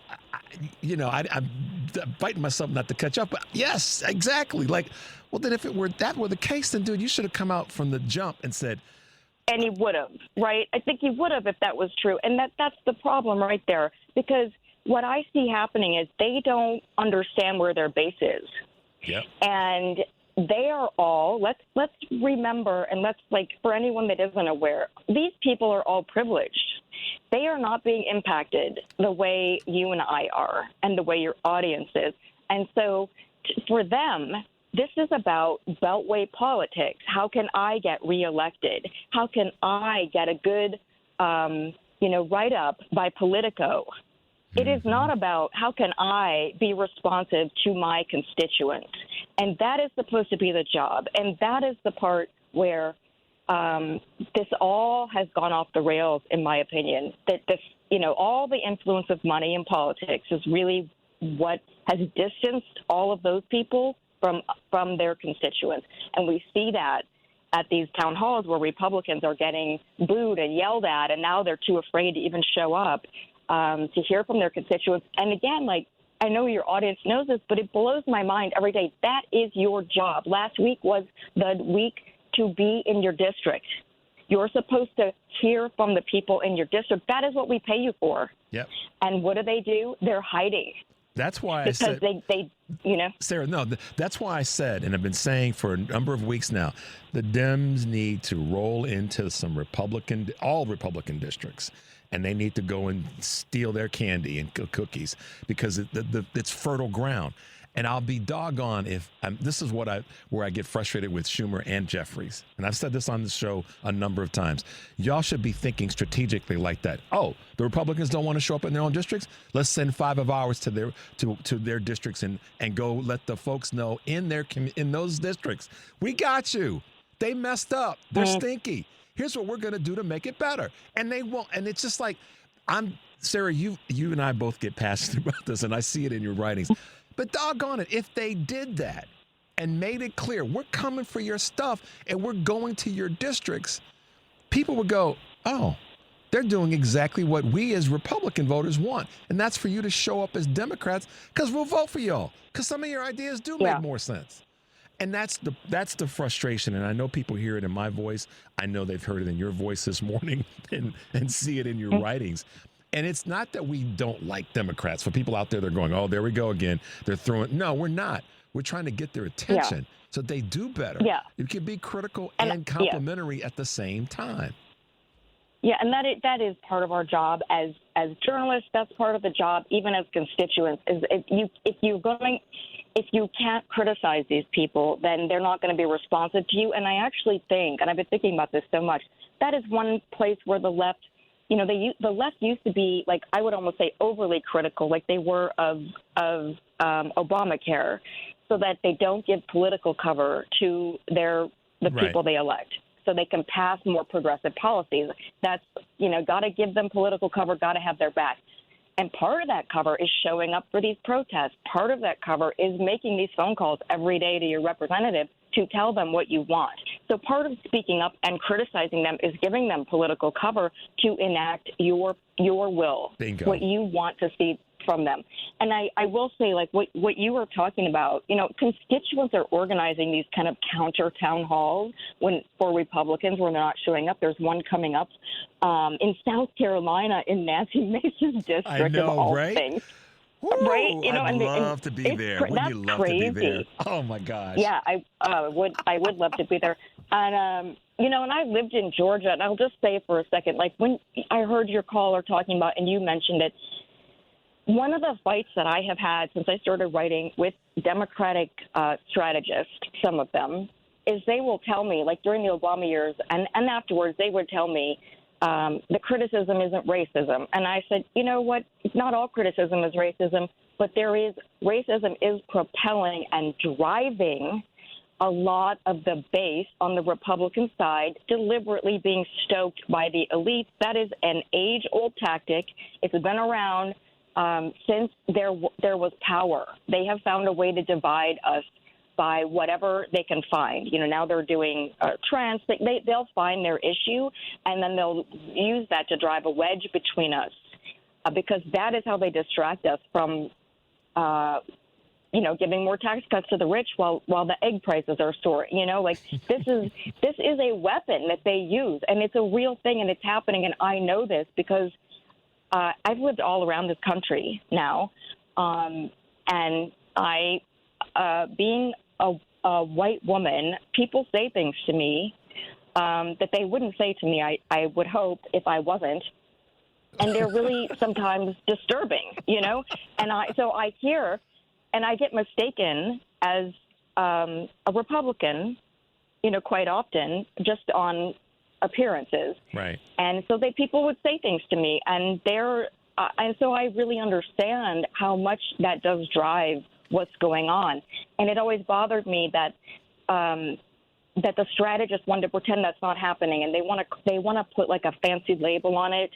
I'm fighting myself not to catch up. But yes, exactly. Like, well, then if that were the case, then, dude, you should have come out from the jump and said. And he would have, right? I think he would have if that was true. And that's the problem right there, because what I see happening is they don't understand where their base is. Yep. And they are all, let's remember, and for anyone that isn't aware, these people are all privileged. They are not being impacted the way you and I are and the way your audience is. And so for them, this is about beltway politics. How can I get reelected? How can I get a good, write-up by Politico? It is not about how can I be responsive to my constituents. And that is supposed to be the job. And that is the part where this all has gone off the rails, in my opinion, that this, all the influence of money in politics is really what has distanced all of those people from their constituents. And we see that at these town halls where Republicans are getting booed and yelled at, and now they're too afraid to even show up to hear from their constituents. And again, I know your audience knows this, but it blows my mind every day. That is your job. Last week was the week to be in your district. You're supposed to hear from the people in your district. That is what we pay you for. Yep. And what do? They're hiding. That's why I said, they Sarah, no, that's why I said, and I've been saying for a number of weeks now, the Dems need to roll into some all Republican districts, and they need to go and steal their candy and cookies, because it's fertile ground. And I'll be doggone if this is where I get frustrated with Schumer and Jeffries. And I've said this on the show a number of times. Y'all should be thinking strategically like that. Oh, the Republicans don't want to show up in their own districts? Let's send 5 of ours to their districts and go let the folks know in those districts. We got you. They messed up. They're stinky. Here's what we're going to do to make it better. And they won't. And it's just like, Sarah, you and I both get passionate about this, and I see it in your writings. But doggone it, if they did that and made it clear, we're coming for your stuff and we're going to your districts, people would go, oh, they're doing exactly what we as Republican voters want. And that's for you to show up as Democrats, because we'll vote for y'all, because some of your ideas do make more sense. And that's the frustration. And I know people hear it in my voice. I know they've heard it in your voice this morning and see it in your writings. And it's not that we don't like Democrats. For people out there, they're going, oh, there we go again. They're throwing. No, we're not. We're trying to get their attention so they do better. Yeah. You can be critical and complimentary at the same time. Yeah, and that is part of our job as journalists. That's part of the job, even as constituents. Is if you can't criticize these people, then they're not going to be responsive to you. And I actually think, and I've been thinking about this so much, that is one place where the left. The left used to be, I would almost say, overly critical, like they were of Obamacare, so that they don't give political cover to the people they elect, so they can pass more progressive policies. That's, got to give them political cover, got to have their back. And part of that cover is showing up for these protests. Part of that cover is making these phone calls every day to your representative to tell them what you want. So part of speaking up and criticizing them is giving them political cover to enact your will, Bingo. What you want to see from them. And I will say, what you were talking about, constituents are organizing these kind of counter town halls for Republicans when they're not showing up. There's one coming up in South Carolina in Nancy Mace's district, I know, of all right? things. Ooh, right? I'd love to be there. Wouldn't you love to be there? Oh my gosh. Yeah, I would love to be there. And and I lived in Georgia, and I'll just say for a second, when I heard your caller talking about, and you mentioned it, one of the fights that I have had since I started writing with Democratic strategists, some of them, is they will tell me, during the Obama years and afterwards, they would tell me the criticism isn't racism. And I said, you know what? Not all criticism is racism, but racism is propelling and driving a lot of the base on the Republican side, deliberately being stoked by the elites. That is an age-old tactic. It's been around since there was power. They have found a way to divide us by whatever they can find. You know, now they're doing trans. They'll find their issue, and then they'll use that to drive a wedge between us, because that is how they distract us from, giving more tax cuts to the rich while the egg prices are soaring. You know, like this is a weapon that they use, and it's a real thing, and it's happening. And I know this because I've lived all around this country now, and I, being a white woman, people say things to me that they wouldn't say to me, I would hope, if I wasn't. And they're really sometimes disturbing, you know? And so I hear, and I get mistaken as a Republican, you know, quite often, just on appearances. Right. And so people would say things to me, and and so I really understand how much that does drive what's going on. And it always bothered me that that the strategists want to pretend that's not happening, and they want to put like a fancy label on it.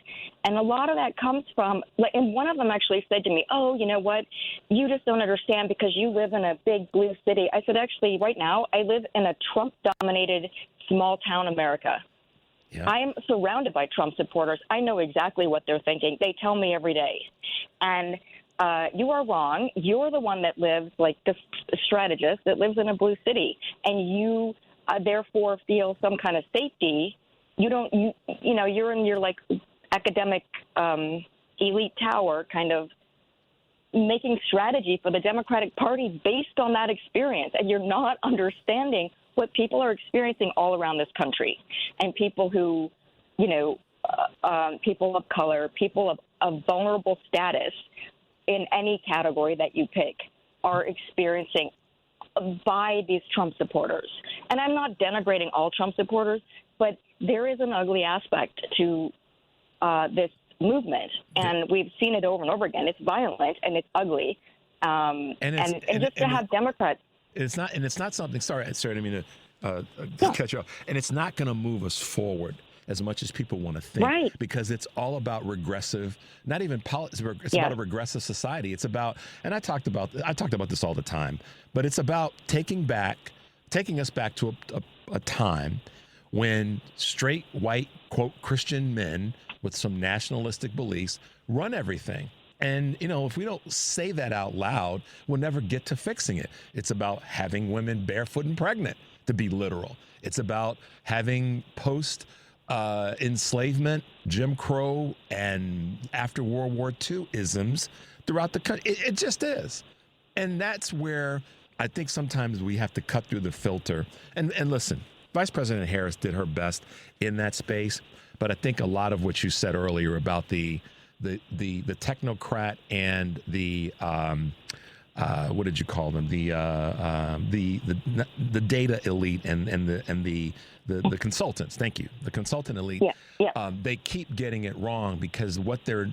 And a lot of that comes from, and one of them actually said to me, "Oh, you know what? You just don't understand because you live in a big blue city." I said, "Actually, right now I live in a Trump-dominated small town America." Yeah. I am surrounded by Trump supporters. I know exactly what they're thinking. They tell me every day. And you are wrong. You're the one that lives, like the strategist that lives in a blue city, and you therefore feel some kind of safety. You're in your like academic elite tower, kind of making strategy for the Democratic Party based on that experience, and you're not understanding what people are experiencing all around this country, and people who, people of color, people of vulnerable status in any category that you pick are experiencing by these Trump supporters. And I'm not denigrating all Trump supporters, but there is an ugly aspect to this movement, and we've seen it over and over again. It's violent and it's ugly, and just to have Democrats. It's not something. Sorry, I didn't mean to cut you off. And it's not going to move us forward as much as people want to think, right? Because it's all about regressive. Not even politics. It's about a regressive society. It's about, and I talked about this all the time. But it's about taking us back to a time when straight white quote Christian men with some nationalistic beliefs run everything. And, if we don't say that out loud, we'll never get to fixing it. It's about having women barefoot and pregnant, to be literal. It's about having post-enslavement, Jim Crow, and after World War II isms throughout the country. It just is. And that's where I think sometimes we have to cut through the filter. And listen, Vice President Harris did her best in that space. But I think a lot of what you said earlier about the technocrat and the what did you call them? The data elite and the consultants. Thank you. The consultant elite. Yeah. They keep getting it wrong because what they're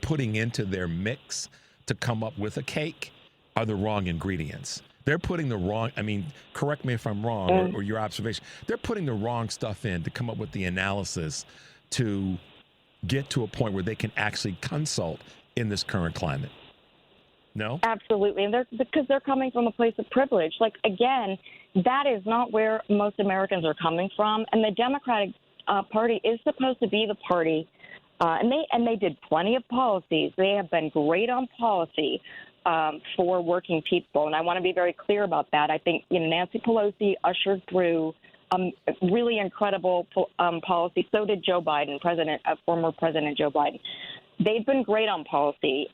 putting into their mix to come up with a cake are the wrong ingredients. They're putting the wrong. I mean, correct me if I'm wrong or your observation. They're putting the wrong stuff in to come up with the analysis to get to a point where they can actually consult in this current climate. No? Absolutely. And because they're coming from a place of privilege. Like, again, that is not where most Americans are coming from. And the Democratic Party is supposed to be the party. And they did plenty of policies. They have been great on policy for working people. And I want to be very clear about that. I think, Nancy Pelosi ushered through really incredible policy. So did Joe Biden, former President Joe Biden. They've been great on policy,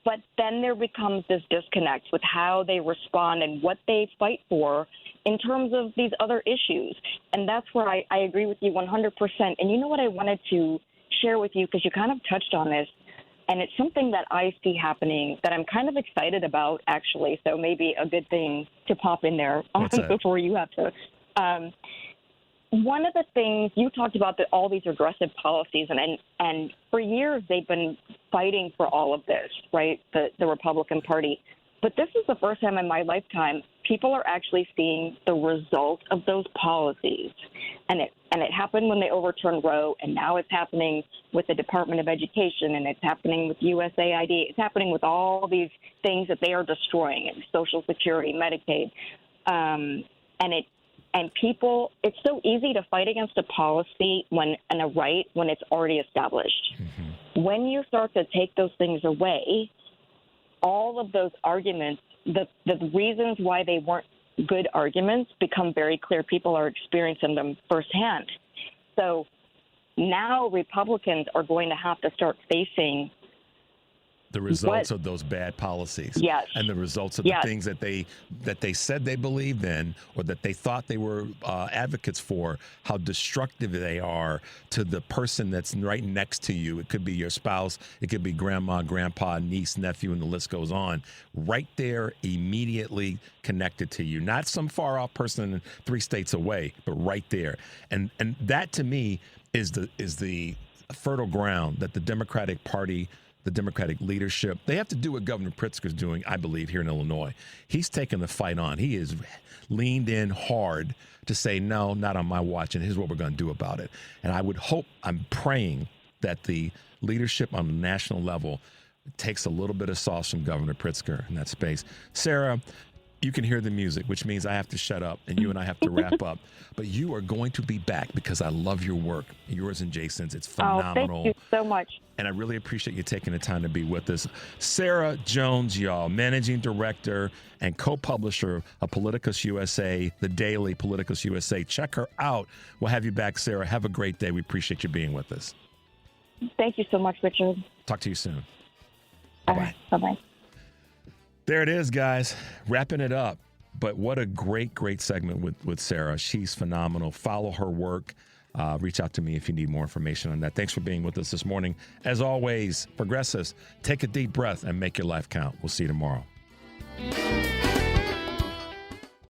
but then there becomes this disconnect with how they respond and what they fight for in terms of these other issues. And that's where I agree with you 100%. And you know what I wanted to share with you, because you kind of touched on this, and it's something that I see happening that I'm kind of excited about, actually. So maybe a good thing to pop in there before you have to. one of the things you talked about, that all these regressive policies, and for years they've been fighting for all of this, right? The Republican Party. But this is the first time in my lifetime people are actually seeing the result of those policies. And it happened when they overturned Roe, and now it's happening with the Department of Education, and it's happening with USAID. It's happening with all these things that they are destroying, and Social Security, Medicaid. And people, it's so easy to fight against a policy and a right when it's already established. Mm-hmm. When you start to take those things away, all of those arguments, the reasons why they weren't good arguments become very clear. People are experiencing them firsthand. So now Republicans are going to have to start facing the results of those bad policies, yes, and the results of the things that they said they believed in, or that they thought they were advocates for, how destructive they are to the person that's right next to you. It could be your spouse, it could be grandma, grandpa, niece, nephew, and the list goes on. Right there, immediately connected to you, not some far off person 3 states away, but right there. And that to me is the fertile ground that the Democratic Party, the Democratic leadership, they have to do what Governor Pritzker's doing, I believe, here in Illinois. He's taken the fight on. He is leaned in hard to say, no, not on my watch, and here's what we're going to do about it. And I would hope, I'm praying that the leadership on the national level takes a little bit of sauce from Governor Pritzker in that space. Sarah, you can hear the music, which means I have to shut up and you and I have to wrap up. But you are going to be back because I love your work, yours and Jason's. It's phenomenal. Oh, thank you so much. And I really appreciate you taking the time to be with us. Sarah Jones, y'all, managing director and co-publisher of Politicus USA, the daily Politicus USA. Check her out. We'll have you back, Sarah. Have a great day. We appreciate you being with us. Thank you so much, Richard. Talk to you soon. Bye-bye. Bye-bye. There it is, guys. Wrapping it up. But what a great, great segment with Sarah. She's phenomenal. Follow her work. Reach out to me if you need more information on that. Thanks for being with us this morning. As always, Progressives, take a deep breath and make your life count. We'll see you tomorrow.